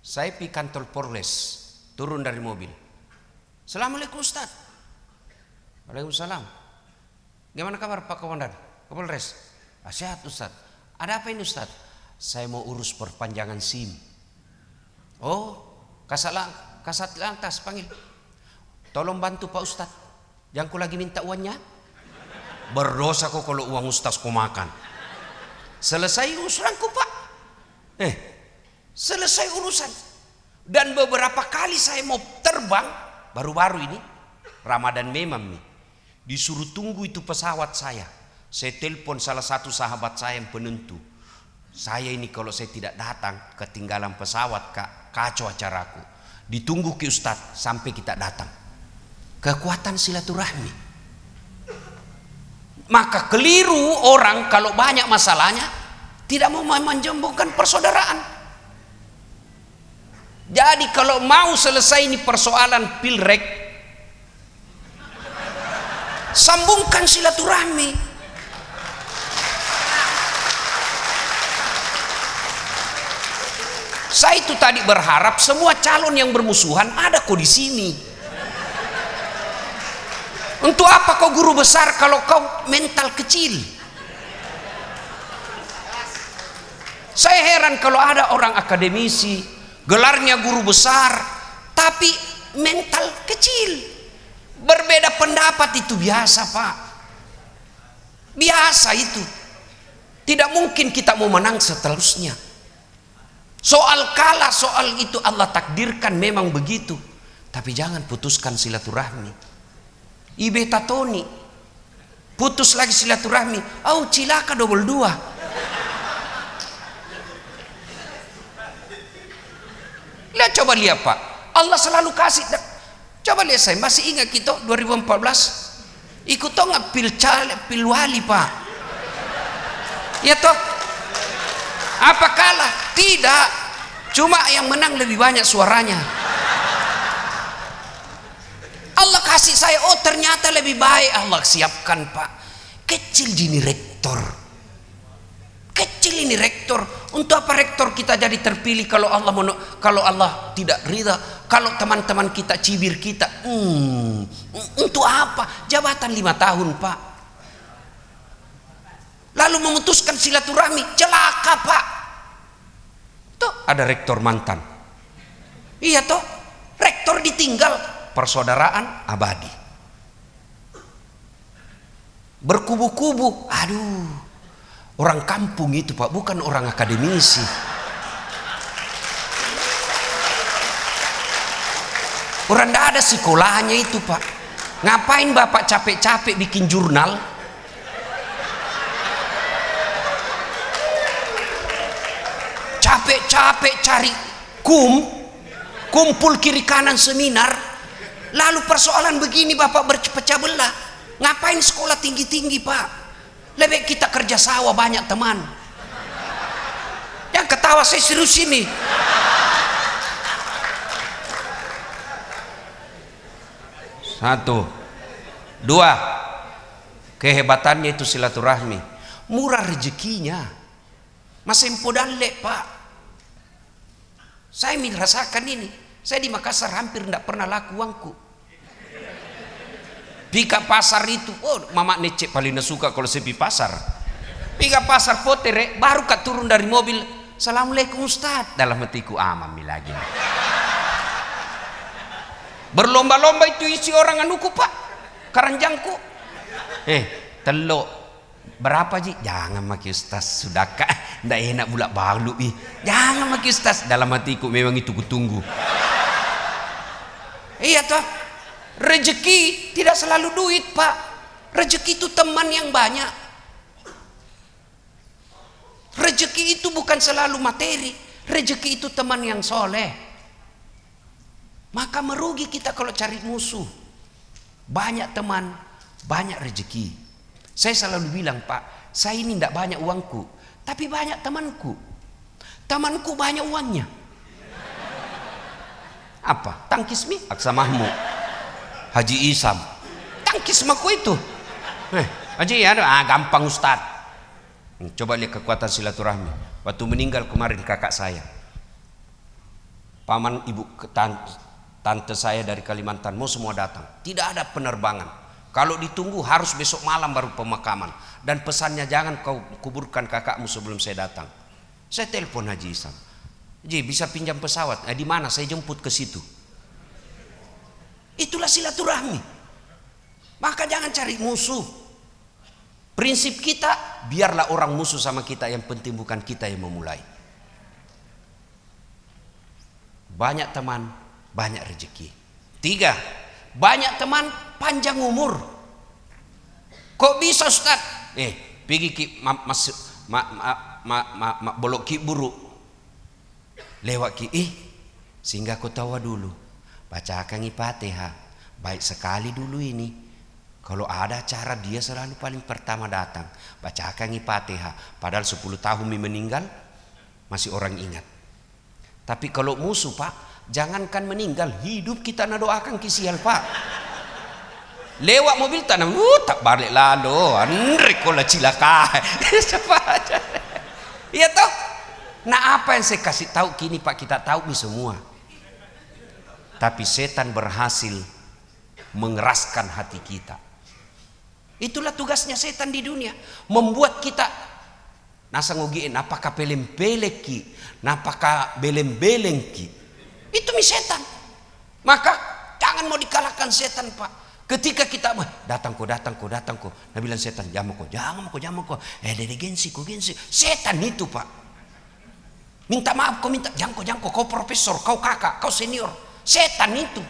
Saya pergi kantor Polres, turun dari mobil. Assalamualaikum Ustaz. Waalaikumsalam. Gimana kabar Pak Komandan? Kapolres? Sehat Ustaz. Ada apa ini Ustaz? Saya mau urus perpanjangan SIM. Oh, kasat lantas panggil. Tolong bantu Pak Ustaz. Yang ku lagi minta uangnya. Berdosa kok kalau uang Ustaz ku makan. Selesai urusanku Pak. Selesai urusan. Dan beberapa kali saya mau terbang. Baru-baru ini Ramadan memang nih, disuruh tunggu itu pesawat saya. Saya telepon salah satu sahabat saya yang penentu. Saya ini kalau saya tidak datang, ketinggalan pesawat Kak, kacau acaraku. Ditunggu ke Ustadz sampai kita datang. Kekuatan silaturahmi. Maka keliru orang kalau banyak masalahnya tidak mau menjembungkan persaudaraan. Jadi kalau mau selesai ini persoalan pilrek, sambungkan silaturahmi. Saya itu tadi berharap semua calon yang bermusuhan ada kok di sini. Untuk apa kau guru besar kalau kau mental kecil? Saya heran kalau ada orang akademisi, gelarnya guru besar, tapi mental kecil. Berbeda pendapat itu biasa, Pak. Biasa itu. Tidak mungkin kita mau menang seterusnya. Soal kalah, soal itu Allah takdirkan memang begitu. Tapi jangan putuskan silaturahmi. Ibe tatoni. Putus lagi silaturahmi. Oh, cilaka double 2. Lihat, coba lihat Pak. Allah selalu kasih. Coba lihat, saya masih ingat kita 2014 ikut toh nggak pil wali Pak. Ya toh. Apa kalah? Tidak. Cuma yang menang lebih banyak suaranya. Allah kasih saya, oh ternyata lebih baik. Allah siapkan Pak. Kecil ini rektor. Kecil ini rektor. Untuk apa rektor kita jadi terpilih kalau Allah tidak ridha? Kalau teman-teman kita cibir kita, untuk apa? Jabatan 5 tahun Pak. Lalu memutuskan silaturahmi, celaka Pak. Tuh ada rektor mantan. Iya toh, rektor ditinggal, persaudaraan abadi. Berkubu-kubu, aduh. Orang kampung itu Pak, bukan orang akademisi. Orang tidak ada sekolahnya itu Pak. Ngapain Bapak capek-capek bikin jurnal? Capek-capek cari kumpul kiri kanan seminar, lalu persoalan begini Bapak berpecah belah. Ngapain sekolah tinggi-tinggi Pak? Lebih kita kerja sawah, banyak teman. Yang ketawa saya serius ini. Satu, dua, kehebatannya itu silaturahmi. Murah rezekinya. Masih empodalek Pak. Saya merasakan ini. Saya di Makassar hampir tidak pernah laku uangku. Pika pasar itu, oh mama necek paling suka kalau sepi pasar. Pika pasar potere, baru kat turun dari mobil. Assalamualaikum Ustaz. Dalam hatiku amami lagi. Berlomba-lomba itu isi orang anuku Pak. Karanjangku. Telok. Berapa Ji? Jangan maki Ustaz, sudah kak. Ndak enak bulak balu ih. Jangan maki Ustaz. Dalam hatiku memang itu kutunggu. Iya toh. Rezeki tidak selalu duit Pak. Rezeki itu teman yang banyak. Rezeki itu bukan selalu materi. Rezeki itu teman yang soleh. Maka merugi kita kalau cari musuh. Banyak teman, banyak rezeki. Saya selalu bilang Pak, saya ini tidak banyak uangku, tapi banyak temanku. Temanku banyak uangnya. Apa? Tangkismi? Aksa Mahmud, Haji Isam. Tangkismaku itu. Haji ya, gampang Ustaz. Coba lihat kekuatan silaturahmi. Waktu meninggal kemarin kakak saya, paman ibu tante saya dari Kalimantan mau semua datang. Tidak ada penerbangan. Kalau ditunggu harus besok malam baru pemakaman. Dan pesannya jangan kau kuburkan kakakmu sebelum saya datang. Saya telepon Haji Isam. Ji, bisa pinjam pesawat? Di mana? Saya jemput ke situ. Itulah silaturahmi. Maka jangan cari musuh. Prinsip kita, biarlah orang musuh sama kita, yang penting bukan kita yang memulai. Banyak teman, banyak rezeki. 3, banyak teman, panjang umur. Kok bisa Ustaz? Pergi ki bolok ki buruk. Lewat ki, sehingga kau tahu dulu. Bacakan Fatihah. Baik sekali dulu ini. Kalau ada acara dia selalu paling pertama datang. Bacakan Fatihah. Padahal 10 tahun meninggal masih orang ingat. Tapi kalau musuh Pak, jangankan meninggal, hidup kita nak doakan kisial Pak. Lewat mobil tanam, tak balik lalu, Andre kola cilaka. Iya toh? Nah, apa yang saya kasih tahu kini Pak, kita tahu nih semua. Tapi setan berhasil mengeraskan hati kita. Itulah tugasnya setan di dunia, membuat kita nasa ngogiin apakah pelem-peleki, napakah belem-belengki. Itu mi setan. Maka jangan mau dikalahkan setan, Pak. Ketika kita datang kok. Nah bilang setan, jangan kok. Dede gensi. Setan itu, Pak. Minta maaf kau, minta jangan kok. Kau profesor, kau kakak, kau senior. Setan itu.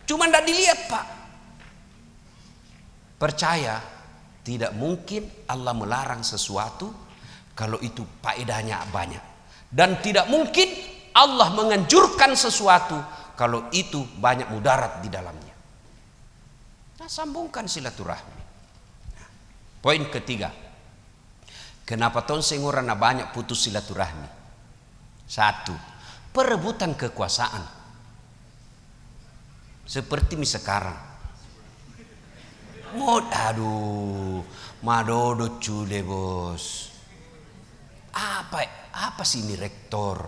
Cuma tidak dilihat, Pak. Percaya, tidak mungkin Allah melarang sesuatu kalau itu faedahnya banyak. Dan tidak mungkin Allah menganjurkan sesuatu kalau itu banyak mudarat di dalamnya. Nah, sambungkan silaturahmi. Poin ketiga. Kenapa tonsengorana banyak putus silaturahmi? Satu, perebutan kekuasaan. Seperti sekarang. Madodo cule bos. Apa sih ini rektor?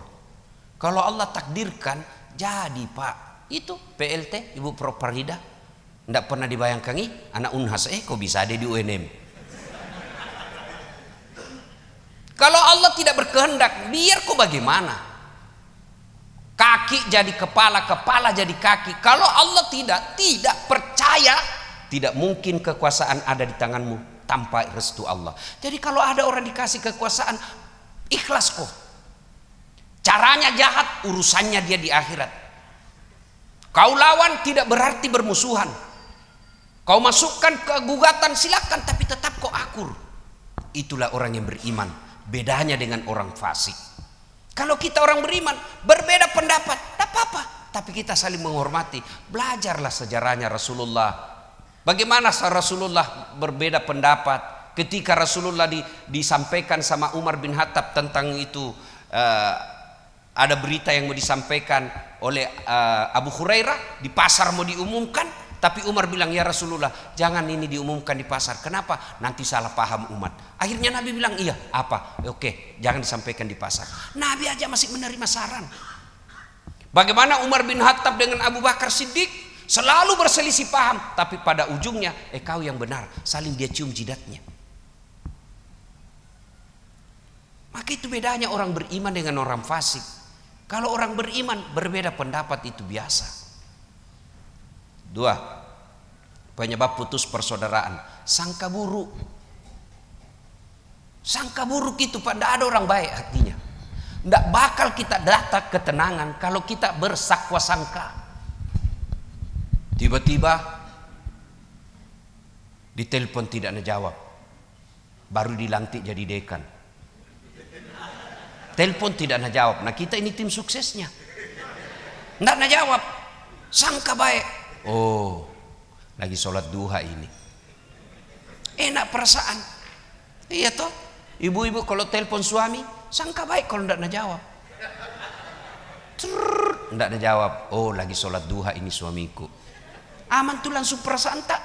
Kalau Allah takdirkan jadi, Pak. Itu PLT Ibu Prof Farida. Tidak pernah dibayangkan anak Unhas kok bisa ada di UNM. Kalau Allah tidak berkehendak, biar kok bagaimana? Kaki jadi kepala, kepala jadi kaki. Kalau Allah tidak percaya, tidak mungkin kekuasaan ada di tanganmu tanpa restu Allah. Jadi kalau ada orang dikasih kekuasaan, ikhlas kok. Caranya jahat, urusannya dia di akhirat. Kau lawan tidak berarti bermusuhan. Kau masukkan ke gugatan silakan, tapi tetap kau akur. Itulah orang yang beriman. Bedanya dengan orang fasik. Kalau kita orang beriman, berbeda pendapat, tidak apa-apa. Tapi kita saling menghormati. Belajarlah sejarahnya Rasulullah. Bagaimana Rasulullah berbeda pendapat ketika Rasulullah disampaikan sama Umar bin Khattab tentang itu. Ada berita yang mau disampaikan oleh Abu Hurairah di pasar mau diumumkan, tapi Umar bilang, ya Rasulullah jangan ini diumumkan di pasar. Kenapa? Nanti salah paham umat. Akhirnya Nabi bilang, iya apa? Oke, jangan disampaikan di pasar. Nabi aja masih menerima saran. Bagaimana Umar bin Khattab dengan Abu Bakar Siddiq selalu berselisih paham, tapi pada ujungnya kau yang benar, saling dia cium jidatnya. Maka itu bedanya orang beriman dengan orang fasik. Kalau orang beriman berbeda pendapat itu biasa. 2, penyebab putus persaudaraan, sangka buruk. Sangka buruk itu Pak, tidak ada orang baik hatinya. Tidak bakal kita datang ketenangan kalau kita bersakwa sangka. Tiba-tiba ditelepon tidak ngejawab, baru dilantik jadi dekan. Telepon tidak ngejawab. Nah kita ini tim suksesnya. Tidak ngejawab, sangka baik. Oh, lagi sholat duha ini. Enak perasaan. Iya toh, ibu-ibu kalau telepon suami, sangka baik kalau tidak ngejawab. Tidak ngejawab. Oh, lagi sholat duha ini suamiku. Aman tuh langsung perasaan tak.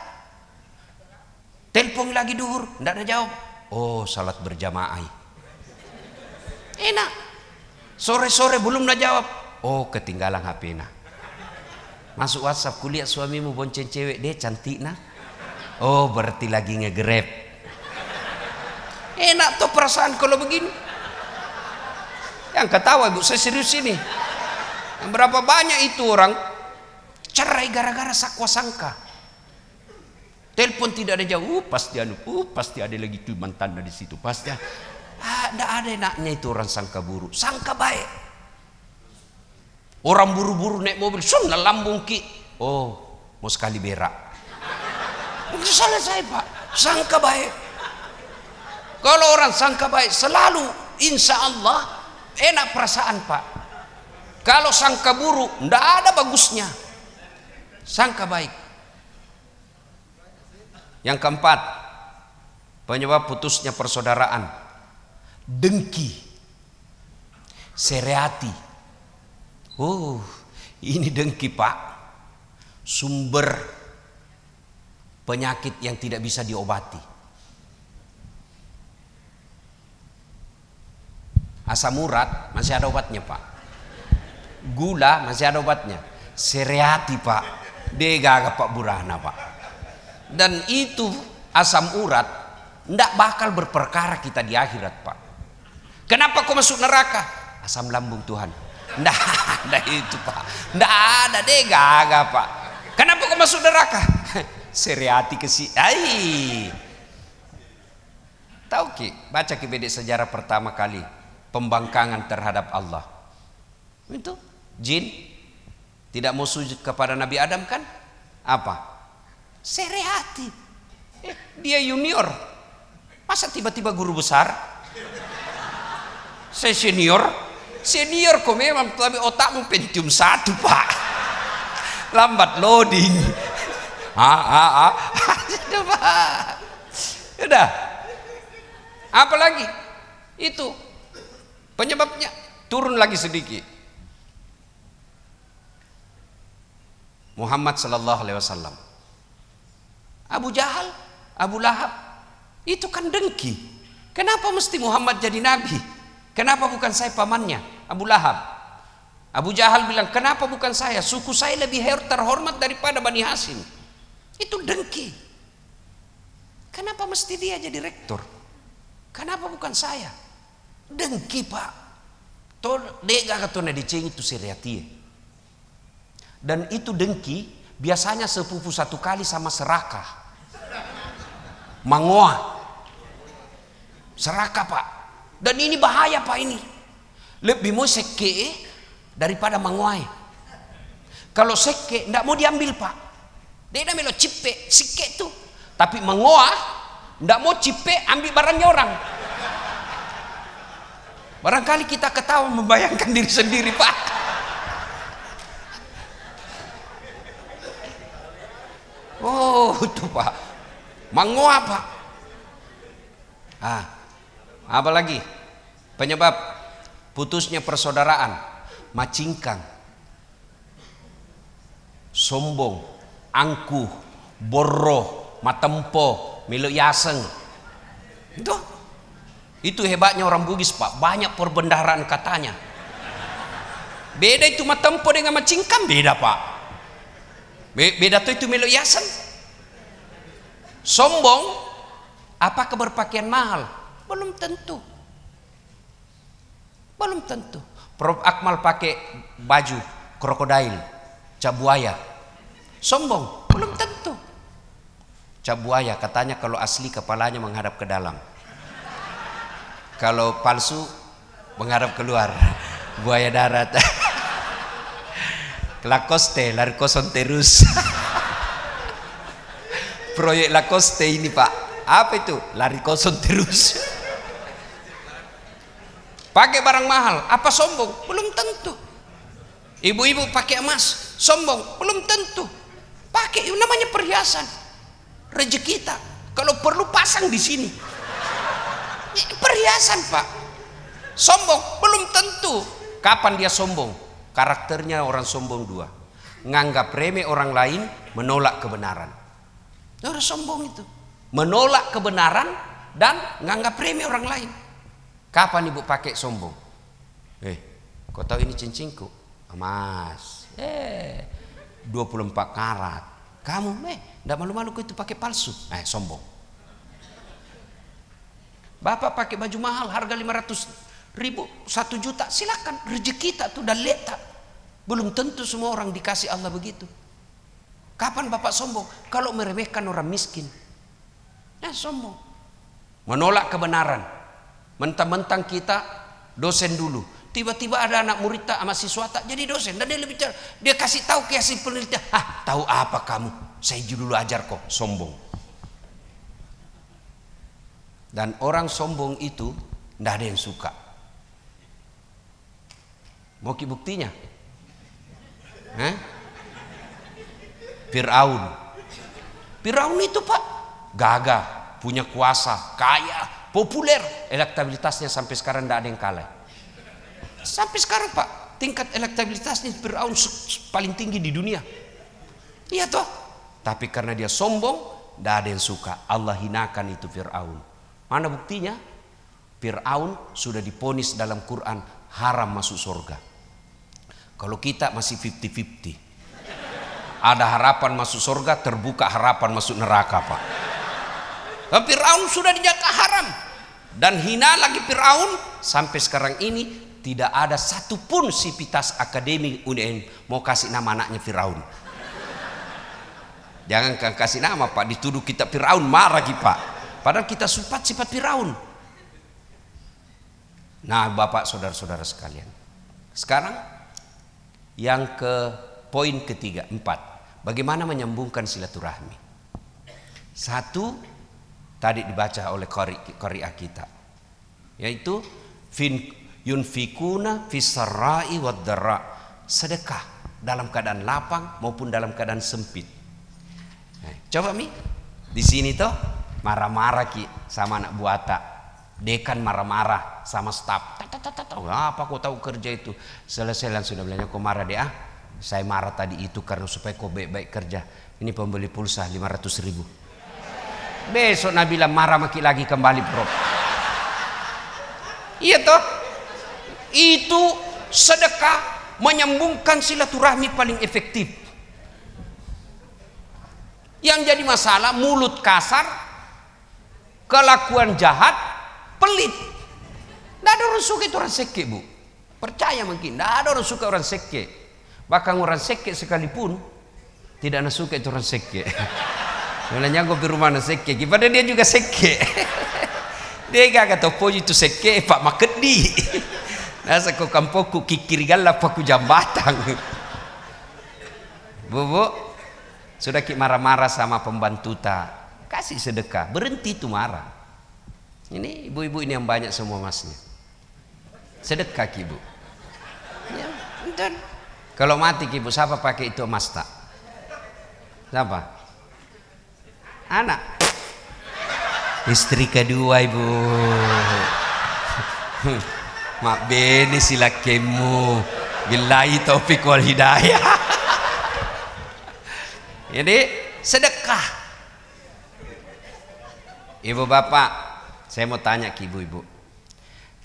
Telepon lagi duhur, tidak ngejawab. Oh, salat berjamaah. Enak. Sore-sore belum nak jawab. Oh, ketinggalan HP nah. Masuk WhatsApp, kulihat suamimu bonceng cewek, dia cantik nah. Oh, berarti lagi nge-grab. Enak tuh perasaan kalau begini. Yang ketawa ibu, saya serius ini. Berapa banyak itu orang cerai gara-gara sakwa sangka. Telepon tidak ada jauh, pasti ada lagi tuh mantan di situ, pasti. Tidak ada enaknya itu orang sangka buruk. Sangka baik. Orang buru-buru naik mobil, sunnah lambung ki. Oh, mau sekali berak. Itu salah saya Pak. Sangka baik. Kalau orang sangka baik selalu, insya Allah enak perasaan Pak. Kalau sangka buruk, tidak ada bagusnya. Sangka baik. Yang keempat, penyebab putusnya persaudaraan, dengki, sereati. Oh, ini dengki Pak, sumber penyakit yang tidak bisa diobati. Asam urat masih ada obatnya Pak. Gula masih ada obatnya. Sereati Pak. Dega Pak Burhana Pak. Dan itu asam urat ndak bakal berperkara kita di akhirat Pak. Kenapa kau masuk neraka? Asam lambung Tuhan. Ndak ada itu Pak. Ndak ada dega Pak. Kenapa kau masuk neraka? Sereati tahu ki, baca ki bedek sejarah pertama kali pembangkangan terhadap Allah. Itu jin tidak mau sujud kepada Nabi Adam kan? Apa? Sereati. Dia junior. Masa tiba-tiba guru besar? Saya senior. Senior kok memang, tapi otakmu Pentium 1 Pak. Lambat loading. Udah. Apa lagi? Itu penyebabnya. Turun lagi sedikit. Muhammad sallallahu alaihi wasallam. Abu Jahal, Abu Lahab, itu kan dengki. Kenapa mesti Muhammad jadi nabi? Kenapa bukan saya pamannya? Abu Lahab. Abu Jahal bilang, kenapa bukan saya? Suku saya lebih terhormat daripada Bani Hashim. Itu dengki. Kenapa mesti dia jadi rektor? Kenapa bukan saya? Dengki Pak. Toh dega katona diceng itu seriatie. Dan itu dengki biasanya sepupu satu kali sama serakah. Mangoa. Serakah Pak. Dan ini bahaya Pak ini. Lebih mau seke daripada mangoai. Kalau seke ndak mau diambil Pak. Dia dah melo cipe sike tu. Tapi mangoa ndak mau cipe ambil barangnya orang. Barangkali kita ketawa membayangkan diri sendiri Pak. Oh itu Pak. Mangoa Pak. Apa lagi? Penyebab putusnya persaudaraan, macingkang, sombong, angkuh, borroh, matempo, milu yaseng. Itu hebatnya orang Bugis Pak, banyak perbendaharaan katanya. Beda itu matempo dengan macingkang, beda Pak. Beda tuh itu milu yaseng. Sombong, apakah berpakaian mahal? Belum tentu. Belum tentu. Prof Akmal pakai baju krokodil, cabuaya. Sombong? Belum tentu. Cabuaya katanya kalau asli kepalanya menghadap ke dalam. Kalau palsu menghadap keluar. Buaya darat. Lacoste, lari kosong terus. Proyek Lacoste ini Pak. Apa itu? Lari kosong terus. Pakai barang mahal, apa sombong? Belum tentu. Ibu-ibu pakai emas, sombong? Belum tentu. Pakai namanya perhiasan. Rezeki kita. Kalau perlu pasang di sini. Perhiasan Pak. Sombong? Belum tentu. Kapan dia sombong? Karakternya orang sombong dua. Nganggap remeh orang lain, menolak kebenaran. Orang sombong itu. Menolak kebenaran dan nganggap remeh orang lain. Kapan ibu pakai sombong? Kau tahu ini cincinku? Emas. 24 karat. Kamu ndak malu-malu kau itu pakai palsu. Sombong. Bapak pakai baju mahal harga 500.000, 1 juta, silakan. Rezeki kita tuh dan letak. Belum tentu semua orang dikasih Allah begitu. Kapan bapak sombong? Kalau meremehkan orang miskin. Sombong. Menolak kebenaran. Mentang-mentang kita dosen dulu, tiba-tiba ada anak murid tak sama siswa tak jadi dosen, dan dia lebih bicara, dia kasih tahu ke hasil penelitian. Tahu apa kamu? Saya dulu ajar kok. Sombong. Dan orang sombong itu tidak ada yang suka. Mau ki buktinya? Firaun itu Pak gagah, punya kuasa, kaya, populer, elektabilitasnya sampai sekarang tidak ada yang kalah. Sampai sekarang Pak, tingkat elektabilitasnya Firaun paling tinggi di dunia. Iya toh? Tapi karena dia sombong, tidak ada yang suka. Allah hinakan itu Firaun. Mana buktinya? Fir'aun sudah diponis dalam Quran haram masuk surga. Kalau kita masih 50-50. Ada harapan masuk surga, terbuka harapan masuk neraka, Pak. Tapi Fir'aun sudah dijaga haram. Dan hina lagi Fir'aun. Sampai sekarang ini tidak ada satupun sivitas akademi UNN mau kasih nama anaknya Fir'aun. Jangan kasih nama, Pak. Dituduh kita Fir'aun, marah lagi, Pak. Padahal kita sifat Fir'aun. Nah, Bapak saudara-saudara sekalian. Sekarang yang ke poin ketiga, 4. Bagaimana menyambungkan silaturahmi? 1, tadi dibaca oleh qari'ah kita, yaitu yunfikuna fisarra'i wad-dharra, sedekah dalam keadaan lapang maupun dalam keadaan sempit. Nah, coba Mi, di sini toh marah-marah Ki sama anak buata, dekan marah-marah sama staf. Apa kau tahu kerja itu? Selesai langsung sudah bilangnya, kau marah deh ah. Saya marah tadi itu karena supaya kau baik-baik kerja. Ini pembeli pulsa 500.000. Besok Nabila marah maki lagi kembali, Prof. Iya toh? Itu sedekah menyambungkan silaturahmi paling efektif. Yang jadi masalah mulut kasar, kelakuan jahat, pelit. Tidak ada orang suka itu orang seke, Bu. Percaya mungkin, tidak ada orang suka orang seke. Bahkan orang seke sekalipun tidak ada suka itu orang seke. Sebenarnya gue di rumah seke, gimana dia juga seke. Dia gak kata poji itu seke, Pak Makedi. Nasa ko kampoku kikirigal apa ku jambatan. Bu, sudah ki marah-marah sama pembantu tak, kasih sedekah, berhenti itu marah. Ini ibu-ibu ini yang banyak semua masnya. Sedekah ki Bu. Ya, dan kalau mati ki Bu, siapa pakai itu emas tak? Siapa? Anak. Istri kedua Ibu. Mak bene silakemu. Billahi taufik wal hidayah. Jadi sedekah. Ibu bapak, saya mau tanya ke ibu-ibu.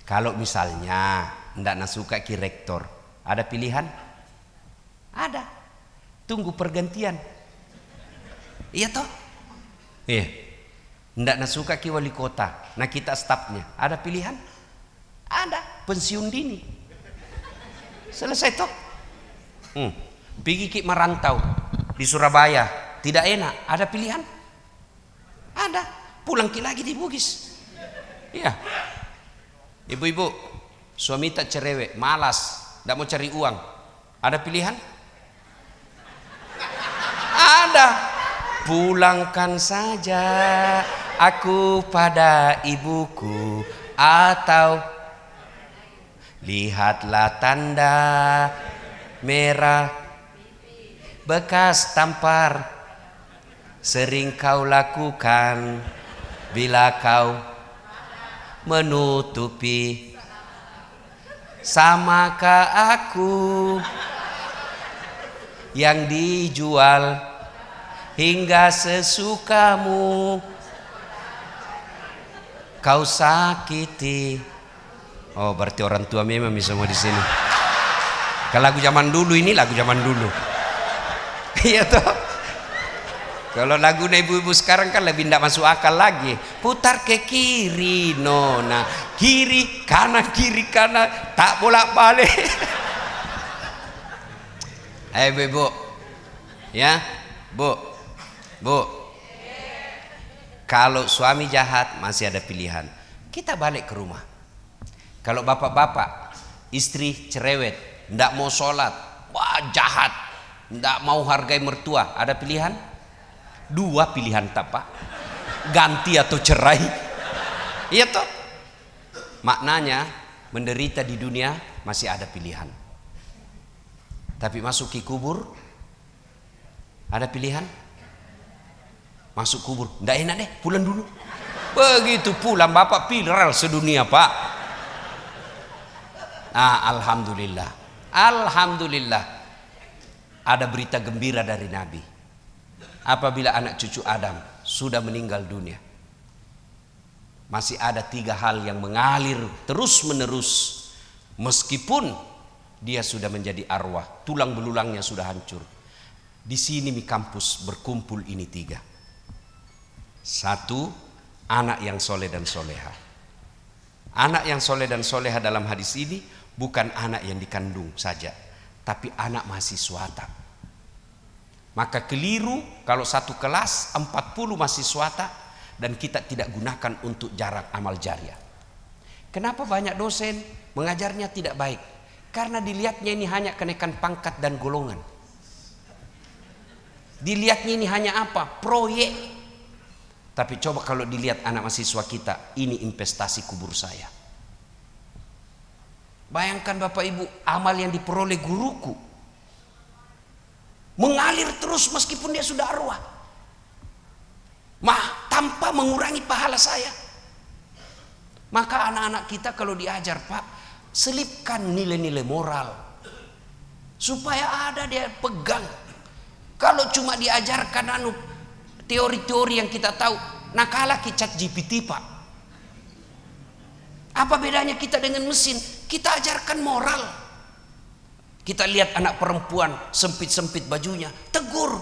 Kalau misalnya ndak nasuka ki rektor, ada pilihan? Ada. Tunggu pergantian. Iya toh? Iya. Ndak nasuka ki wali kota, nah kita stafnya, ada pilihan? Ada. Pensiun dini. Selesai toh? Pergi ki merantau di Surabaya, tidak enak, ada pilihan? Ada. Pulang ki lagi di Bugis. Iya. Ibu-ibu, suami tak cerewet, malas, tidak mau cari uang, ada pilihan? Ada. Pulangkan saja aku pada ibuku, atau lihatlah tanda merah bekas tampar sering kau lakukan bila kau menutupi. Samakah aku yang dijual hingga sesukamu kau sakiti? Oh, berarti orang tua memang semua di sini. Kalau lagu zaman dulu ini lagu zaman dulu. Iya toh. Kalau lagu ibu-ibu sekarang kan lebih tidak masuk akal lagi. Putar ke kiri, nona, kiri kanan, tak bolak-balik. Ayo ibu, ya, Bu. Kalau suami jahat masih ada pilihan. Kita balik ke rumah. Kalau bapak-bapak, istri cerewet, ndak mau sholat, wah jahat, ndak mau hargai mertua, ada pilihan? 2 pilihan tak Pak? Ganti atau cerai? Iya toh? Maknanya menderita di dunia masih ada pilihan. Tapi masuk ke kubur ada pilihan? Masuk kubur, ndak enak deh, pulang dulu. Begitu pulang bapak viral sedunia Pak. Alhamdulillah ada berita gembira dari Nabi. Apabila anak cucu Adam sudah meninggal dunia, Masih ada 3 hal yang mengalir terus menerus. Meskipun dia sudah menjadi arwah, tulang belulangnya sudah hancur. Di sini di kampus berkumpul ini 3. 1, anak yang soleh dan soleha. Anak yang soleh dan soleha dalam hadis ini bukan anak yang dikandung saja, tapi anak mahasiswata. Maka keliru kalau satu kelas 40 mahasiswata dan kita tidak gunakan untuk jarak amal jariah. Kenapa banyak dosen mengajarnya tidak baik? Karena dilihatnya ini hanya kenaikan pangkat dan golongan. Dilihatnya ini hanya apa? Proyek. Tapi coba kalau dilihat anak mahasiswa kita, ini investasi kubur saya. Bayangkan Bapak Ibu, amal yang diperoleh guruku mengalir terus meskipun dia sudah arwah, tanpa mengurangi pahala saya. Maka anak-anak kita kalau diajar, Pak, selipkan nilai-nilai moral supaya ada dia pegang. Kalau cuma diajarkan teori-teori yang kita tahu, nah kalah ke ChatGPT, Pak. Apa bedanya kita dengan mesin? Kita ajarkan moral. Kita lihat anak perempuan sempit-sempit bajunya, tegur.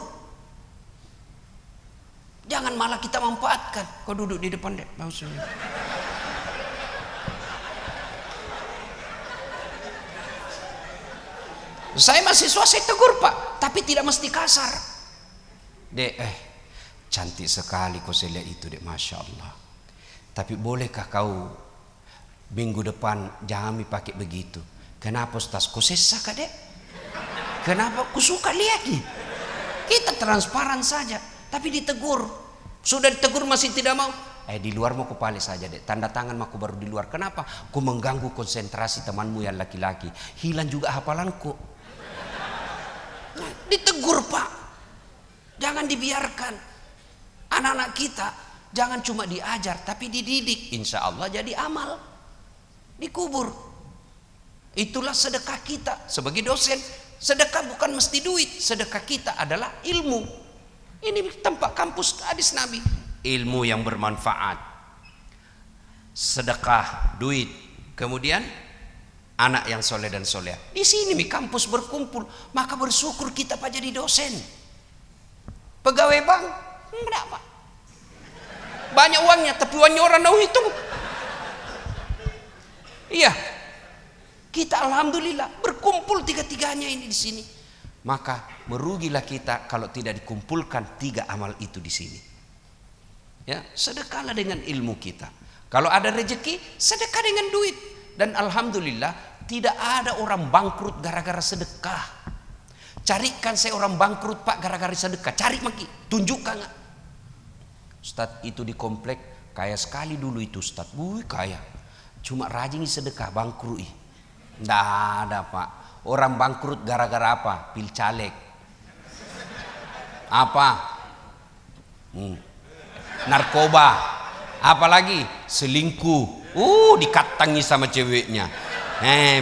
Jangan malah kita manfaatkan. Kau duduk di depan dek, maksudnya. Saya mahasiswa, saya tegur Pak, tapi tidak mesti kasar. Dek, cantik sekali kau saya lihat itu dek, Masya Allah. Tapi bolehkah kau minggu depan jangan pakai begitu? Kenapa Ustaz? Kau sesak dek? Kenapa? Ku suka lihat nih. Kita transparan saja, tapi ditegur. Sudah ditegur masih tidak mau. Di luar mau kupale saja dek. Tanda tangan aku baru di luar. Kenapa? Ku mengganggu konsentrasi temanmu yang laki-laki. Hilang juga hafalanku. Nah, ditegur Pak. Jangan dibiarkan. Anak-anak kita jangan cuma diajar, tapi dididik. Insya Allah jadi amal. Dikubur. Itulah sedekah kita sebagai dosen. Sedekah bukan mesti duit. Sedekah kita adalah ilmu. Ini tempat kampus hadis Nabi. Ilmu yang bermanfaat. Sedekah, duit. Kemudian anak yang soleh dan soleh. Di sini di kampus berkumpul. Maka bersyukur kita Pak jadi dosen. Pegawai bank, enggak Pak. Banyak uangnya, tapi uangnya orang mau hitung. Iya. Kita alhamdulillah berkumpul 3-tiganya ini di sini. Maka merugilah kita kalau tidak dikumpulkan 3 amal itu di sini. Ya, sedekahlah dengan ilmu kita. Kalau ada rezeki, sedekah dengan duit. Dan alhamdulillah tidak ada orang bangkrut gara-gara sedekah. Carikan saya orang bangkrut Pak gara-gara sedekah. Cari maki, tunjukkan. Ustaz itu di komplek kaya sekali dulu itu Ustaz. Kaya. Cuma rajin sedekah bangkrut. Nggak ada Pak. Orang bangkrut gara-gara apa? Pil caleg. Apa? Narkoba. Apalagi? Selingkuh. Dikatangi sama ceweknya.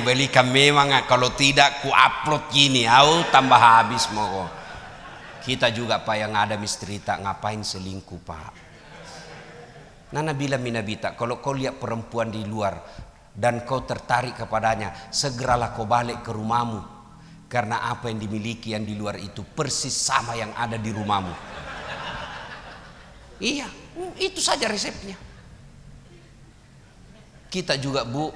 Belikan memang kalau tidak ku upload gini. Tambah habis mau. Kita juga Pak yang ada misterita ngapain selingkuh Pak. Nana bilang minabita, kalau kau lihat perempuan di luar dan kau tertarik kepadanya, segeralah kau balik ke rumahmu. Karena apa yang dimiliki yang di luar itu persis sama yang ada di rumahmu. Iya, itu saja resepnya. Kita juga Bu,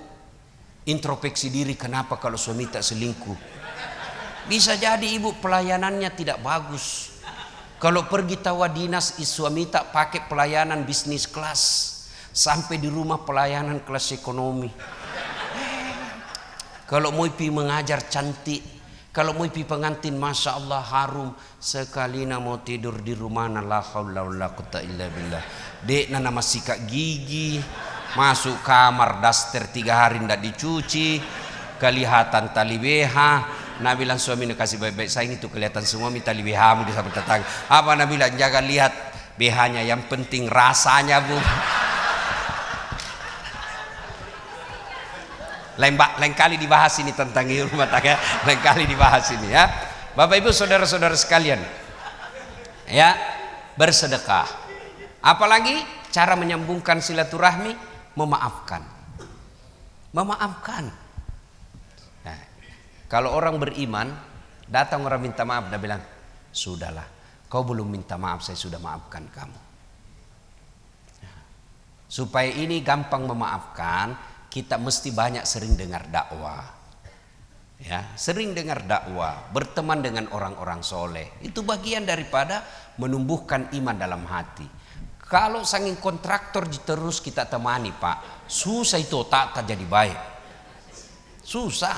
introspeksi diri kenapa kalau suami tak selingkuh. Bisa jadi ibu pelayanannya tidak bagus. Kalau pergi tawa dinas, suami tak pakai pelayanan bisnis kelas. Sampai di rumah pelayanan kelas ekonomi. Kalau mau pergi mengajar cantik. Kalau mau pergi pengantin Masya Allah harum. Sekali mau tidur di rumah la haula wala quwwata illa billah. Dek nana masih sikat gigi. Masuk kamar daster 3 hari tidak dicuci. Kelihatan tali BH. Nabi bilang suami kasih baik-baik saya itu kelihatan semua tali BH-mu di samping tetangga. Apa Nabi bilang jangan lihat BH-nya, yang penting rasanya Bu. Lain kali dibahas ini tentang rumah tangga, lain kali dibahas ini ya. Bapak Ibu saudara-saudara sekalian. Ya, bersedekah. Apalagi cara menyambungkan silaturahmi, memaafkan. Memaafkan. Nah, kalau orang beriman, datang orang minta maaf, dia bilang, sudahlah, kau belum minta maaf, saya sudah maafkan kamu. Supaya ini gampang memaafkan, kita mesti banyak sering dengar dakwah. Ya, sering dengar dakwah, berteman dengan orang-orang soleh. Itu bagian daripada menumbuhkan iman dalam hati. Kalau saking kontraktor terus kita temani, Pak, susah itu tak jadi baik. Susah.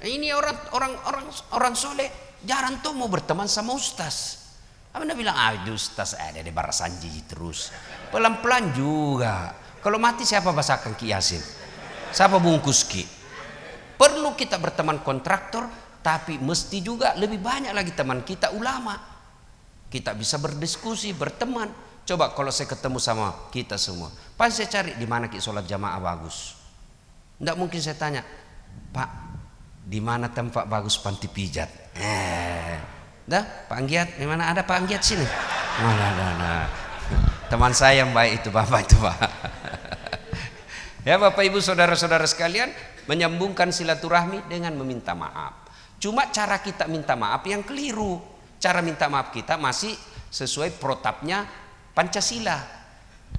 Ini orang soleh jarang tuh mau berteman sama ustaz. Anda bilang, itu ustaz ada di barasanji terus. Pelan-pelan juga. Kalau mati siapa basakan Ki Yasin? Siapa bungkus Ki? Perlu kita berteman kontraktor, tapi mesti juga lebih banyak lagi teman kita ulama. Kita bisa berdiskusi, berteman. Coba kalau saya ketemu sama kita semua, pasti saya cari di mana Ki sholat jamaah bagus. Tidak mungkin saya tanya, Pak, di mana tempat bagus panti pijat? Dah, Pak Anggiat, di mana ada Pak Anggiat sini? Nah. Teman saya yang baik itu Bapak itu Pak. Ya Bapak Ibu saudara-saudara sekalian, menyambungkan silaturahmi dengan meminta maaf. Cuma cara kita minta maaf yang keliru. Cara minta maaf kita masih sesuai protapnya Pancasila.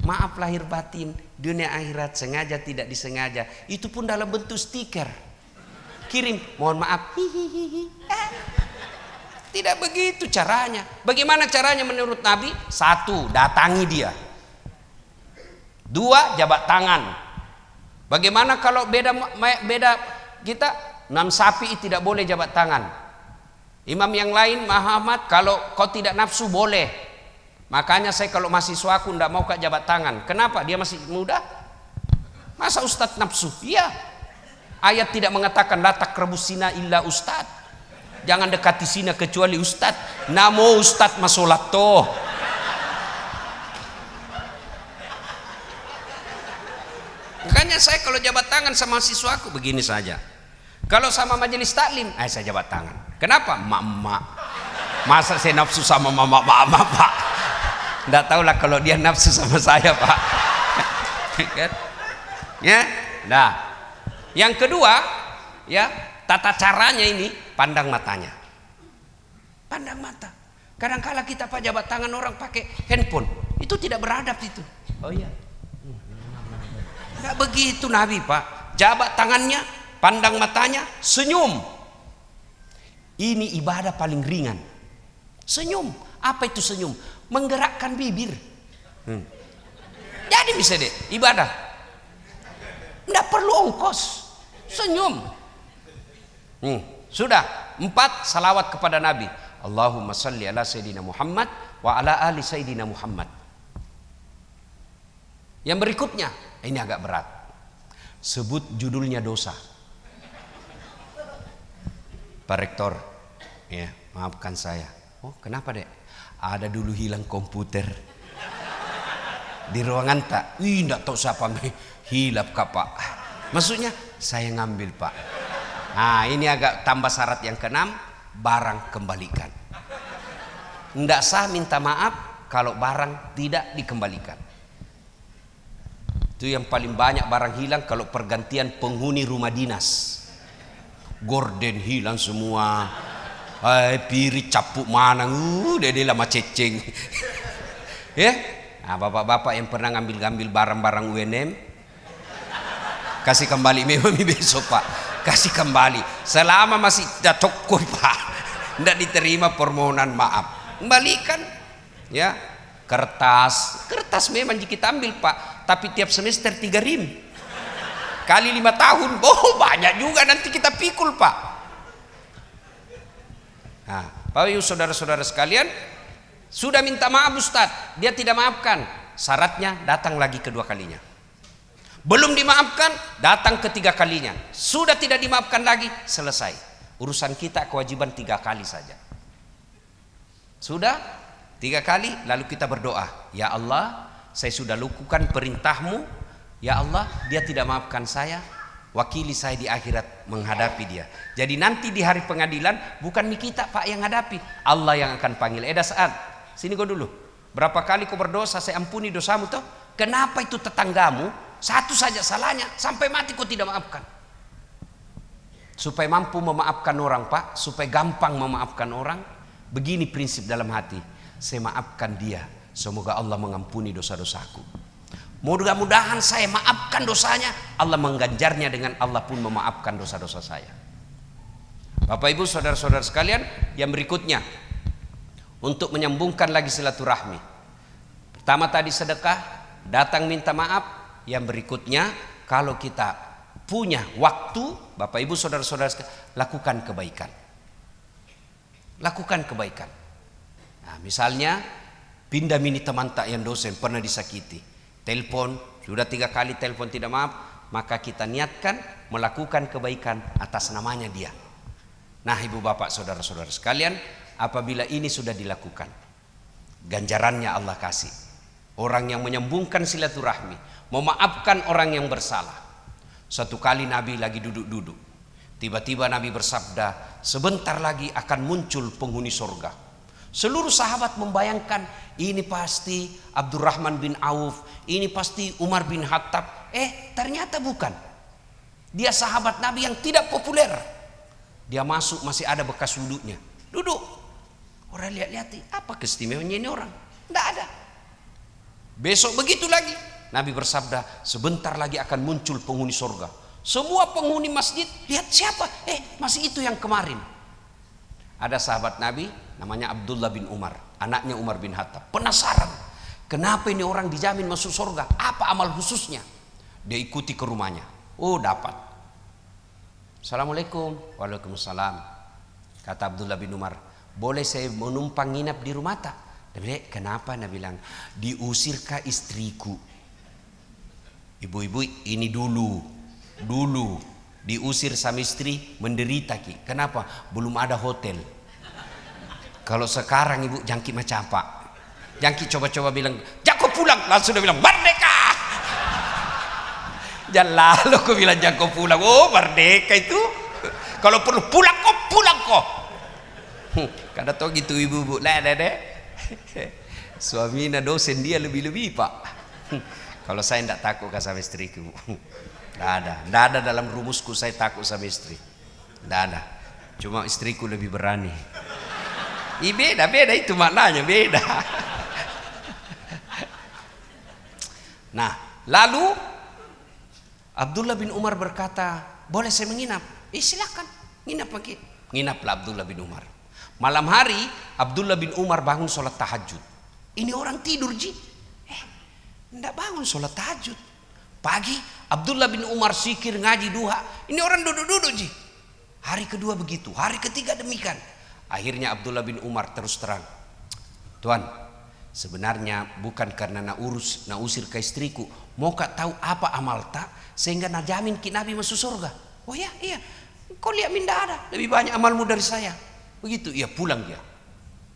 Maaf lahir batin, dunia akhirat, sengaja tidak disengaja. Itu pun dalam bentuk stiker. Kirim, mohon maaf. Hihihi. Tidak begitu caranya. Bagaimana caranya menurut Nabi? 1, datangi dia. 2, jabat tangan. Bagaimana kalau beda kita? 6 sapi tidak boleh jabat tangan. Imam yang lain Muhammad, kalau kau tidak nafsu boleh. Makanya saya kalau mahasiswaku tidak mau kak jabat tangan. Kenapa? Dia masih muda. Masa ustadz nafsu? Iya. Ayat tidak mengatakan la taqrabus zina illa ustadz. Jangan dekati zina kecuali ustadz. Namo ustadz masolat toh. Makanya saya kalau jabat tangan sama mahasiswaku begini saja. Kalau sama majelis taklim, saya jabat tangan. Kenapa? Mak-mak. Masa saya nafsu sama mama-mama Pak? Nggak tahulah kalau dia nafsu sama saya Pak. Ya, nah. Yang kedua, ya tata caranya ini pandang matanya. Pandang mata. Kadang-kala kita Pak jabat tangan orang pakai handphone, itu tidak beradab itu. Oh iya. Nggak begitu Nabi Pak. Jabat tangannya, pandang matanya, senyum. Ini ibadah paling ringan. Senyum. Apa itu senyum? Menggerakkan bibir. Jadi bisa deh ibadah. Tidak perlu ongkos. Senyum. Sudah. 4, salawat kepada Nabi. Allahumma salli ala Sayyidina Muhammad wa ala ali Sayyidina Muhammad. Yang berikutnya, ini agak berat. Sebut judulnya dosa. Pak Rektor, ya maafkan saya. Oh kenapa dek? Ada dulu hilang komputer di ruangan tak? Tidak tahu siapa hilap kak Pak. Maksudnya saya ngambil Pak. Nah ini agak tambah syarat yang ke-6, barang kembalikan. Tidak sah minta maaf kalau barang tidak dikembalikan. Itu yang paling banyak barang hilang kalau pergantian penghuni rumah dinas. Gorden hilang semua. Pirit capuk mana, dede lama ceceng. Ya, nah, bapak-bapak yang pernah ngambil barang-barang UNM, kasih kembali memang besok Pak, kasih kembali. Selama masih datokoi Pak, tidak diterima permohonan maaf, kembalikan. Ya, kertas memang kita ambil Pak, tapi tiap semester 3 rim, kali 5 tahun, banyak juga nanti kita pikul Pak. Nah, Bapak Ibu saudara-saudara sekalian, sudah minta maaf Ustadz, dia tidak maafkan, syaratnya datang lagi kedua kalinya. Belum dimaafkan, datang ketiga kalinya. Sudah tidak dimaafkan lagi, selesai. Urusan kita kewajiban 3 kali saja. Sudah 3 kali, lalu kita berdoa, ya Allah, saya sudah lakukan perintahmu. Ya Allah, dia tidak maafkan saya. Wakili saya di akhirat menghadapi dia. Jadi nanti di hari pengadilan bukan kita Pak yang hadapi, Allah yang akan panggil. Saat sini kau dulu. Berapa kali kau berdosa, saya ampuni dosamu toh. Kenapa itu tetanggamu satu saja salahnya sampai mati kau tidak maafkan? Supaya mampu memaafkan orang, Pak, supaya gampang memaafkan orang, begini prinsip dalam hati. Saya maafkan dia, semoga Allah mengampuni dosa-dosaku. Mudah-mudahan saya maafkan dosanya, Allah mengganjarnya dengan Allah pun memaafkan dosa-dosa saya. Bapak Ibu saudara-saudara sekalian, yang berikutnya untuk menyambungkan lagi silaturahmi. Pertama tadi sedekah, datang minta maaf. Yang berikutnya, kalau kita punya waktu, Bapak Ibu saudara-saudara sekalian, lakukan kebaikan. Lakukan kebaikan. Nah, misalnya pindah mini teman tak yang dosen pernah disakiti, telepon, sudah 3 kali telepon tidak maaf, maka kita niatkan melakukan kebaikan atas namanya dia. Nah, ibu bapak saudara-saudara sekalian, apabila ini sudah dilakukan, ganjarannya Allah kasih. Orang yang menyambungkan silaturahmi, memaafkan orang yang bersalah. Satu kali Nabi lagi duduk-duduk, tiba-tiba Nabi bersabda, sebentar lagi akan muncul penghuni surga. Seluruh sahabat membayangkan, ini pasti Abdurrahman bin Auf, ini pasti Umar bin Khattab. Ternyata bukan. Dia sahabat Nabi yang tidak populer. Dia masuk masih ada bekas duduknya. Duduk. Orang lihat-lihat, apa keistimewaannya ini orang? Tidak ada. Besok begitu lagi. Nabi bersabda, sebentar lagi akan muncul penghuni surga. Semua penghuni masjid, lihat siapa? Masih itu yang kemarin. Ada sahabat Nabi, namanya Abdullah bin Umar. Anaknya Umar bin Khattab. Penasaran. Kenapa ini orang dijamin masuk surga? Apa amal khususnya? Dia ikuti ke rumahnya. Oh, dapat. Assalamualaikum. Waalaikumsalam. Kata Abdullah bin Umar, boleh saya menumpang nginap di rumah tak? Dia bilang, kenapa? Nabi bilang, diusirkah istriku? Ibu-ibu, ini dulu diusir sama istri menderita ki. Kenapa? Belum ada hotel. Kalau sekarang ibu jangki macam apa? Jangki coba-coba bilang, Jako pulang, langsung dia bilang merdeka. Jangan lalu aku bilang Jako pulang. Oh, merdeka itu. Kalau perlu pulang kok. Kada tahu gitu ibu-ibu. Deh. Suaminya dosen dia lebih-lebih, Pak. Kalau saya tidak takut sama istriku. Tidak ada dalam rumusku saya takut sama istri. Tidak ada. Cuma istriku lebih berani. Beda itu maknanya, beda. Nah, lalu Abdullah bin Umar berkata, boleh saya menginap? Silakan, nginap lagi. Nginaplah Abdullah bin Umar. Malam hari Abdullah bin Umar bangun sholat tahajud. Ini orang tidur ji. Tidak bangun sholat tahajud. Pagi Abdullah bin Umar zikir ngaji duha. Ini orang duduk-duduk ji. Hari kedua begitu, hari ketiga demikian. Akhirnya Abdullah bin Umar terus terang, Tuan, sebenarnya bukan karena na usir ke istriku, mau kak tahu apa amal tak sehingga na jamin ki Nabi masuk surga. Oh iya, kau lihat minda ada lebih banyak amalmu dari saya. Begitu, iya pulang dia.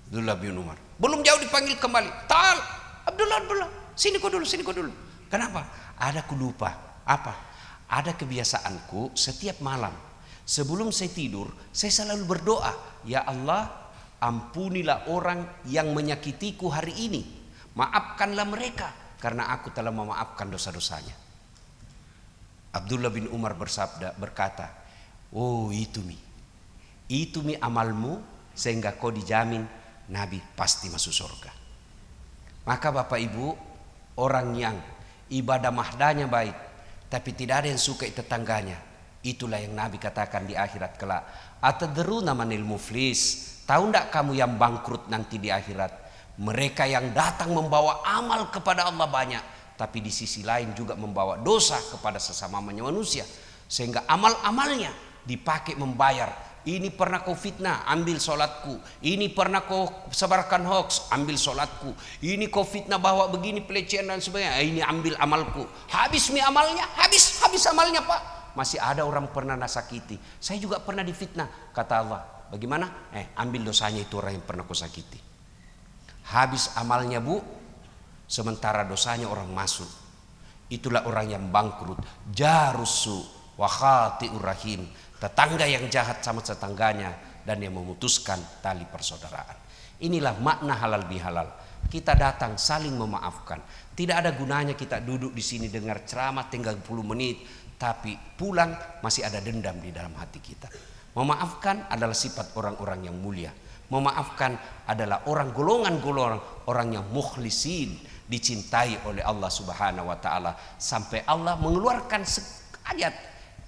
Abdullah bin Umar belum jauh dipanggil kembali. Tal, Abdullah, sini kau dulu. Kenapa? Ada ku lupa. Apa? Ada kebiasaanku setiap malam sebelum saya tidur, saya selalu berdoa, ya Allah, ampunilah orang yang menyakitiku hari ini. Maafkanlah mereka karena aku telah memaafkan dosa-dosanya. Abdullah bin Umar berkata, oh itu mi amalmu sehingga kau dijamin Nabi pasti masuk surga. Maka Bapak Ibu, orang yang ibadah mahdanya baik tapi tidak ada yang suka tetangganya, itulah yang Nabi katakan di akhirat kelak, atadruna manil muflis, tahu tidak kamu yang bangkrut nanti di akhirat? Mereka yang datang membawa amal kepada Allah banyak, tapi di sisi lain juga membawa dosa kepada sesama manusia, sehingga amal-amalnya dipakai membayar. Ini pernah kau fitnah, ambil sholatku. Ini pernah kau sebarkan hoax, ambil sholatku. Ini kau fitnah bawa begini pelecehan dan sebagainya, ini ambil amalku. Habis amalnya, habis amalnya Pak. Masih ada orang pernah nasakiti. Saya juga pernah difitnah. Kata Allah, bagaimana? Ambil dosanya itu orang yang pernah kau sakiti. Habis amalnya Bu, sementara dosanya orang masuk. Itulah orang yang bangkrut. Jarusu wa khati'ur rahim. Tetangga yang jahat sama tetangganya dan yang memutuskan tali persaudaraan. Inilah makna halal bihalal. kita datang saling memaafkan. Tidak ada gunanya kita duduk di sini dengar ceramah 30 menit, tapi pulang masih ada dendam di dalam hati kita. Memaafkan adalah sifat orang-orang yang mulia. Memaafkan adalah golongan-golongan orang yang mukhlisin, dicintai oleh Allah Subhanahu wa taala, sampai Allah mengeluarkan ayat,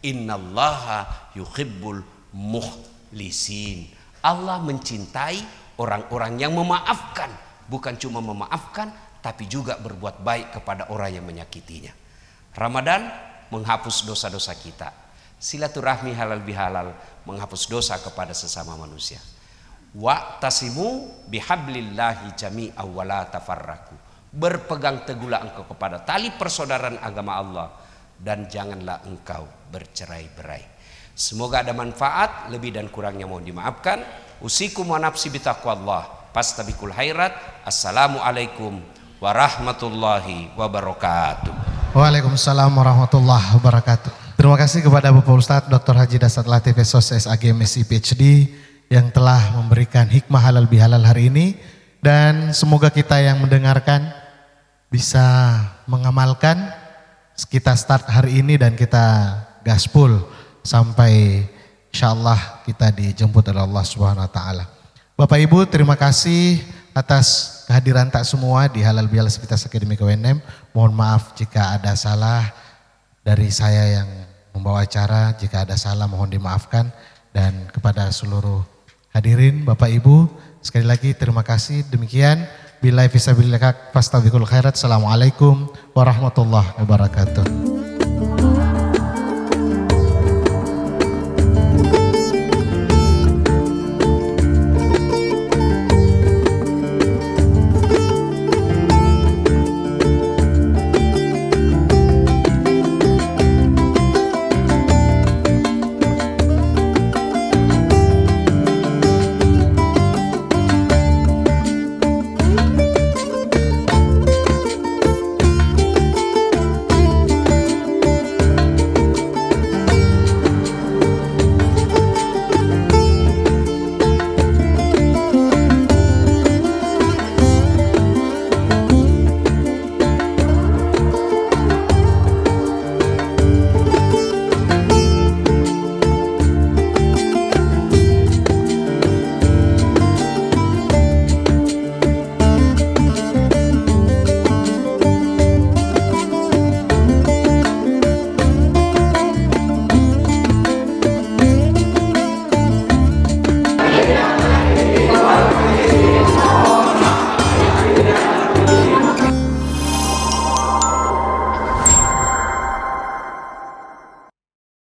innallaha yuhibbul mukhlisin. Allah mencintai orang-orang yang memaafkan, bukan cuma memaafkan tapi juga berbuat baik kepada orang yang menyakitinya. Ramadan menghapus dosa-dosa kita. Silaturahmi halal bihalal menghapus dosa kepada sesama manusia. Wa'tasimu bihablillahi jami'an wa la tafarraqu. Berpegang teguhlah engkau kepada tali persaudaraan agama Allah dan janganlah engkau bercerai-berai. Semoga ada manfaat, lebih dan kurangnya mohon dimaafkan. Usikum wa nafsi bitaqwallah. Fastabiqul khairat. Assalamualaikum warahmatullahi wabarakatuh. Waalaikumsalam warahmatullahi wabarakatuh. Terima kasih kepada Bapak Ustadz Dr. Haji Dasat Latif SOS SAG MSI PhD yang telah memberikan hikmah halal bihalal hari ini, dan semoga kita yang mendengarkan bisa mengamalkan. Kita start hari ini dan kita gaspol sampai insyaallah kita dijemput oleh Allah Subhanahu wa taala. Bapak Ibu, terima kasih atas kehadiran tak semua di Halal Bihalal Sivitas Akademi UNM. Mohon maaf jika ada salah dari saya yang membawa acara. Jika ada salah mohon dimaafkan, dan kepada seluruh hadirin Bapak Ibu sekali lagi terima kasih. Demikian billahi fisabilillah fastabiqul khairat. Assalamualaikum warahmatullahi wabarakatuh.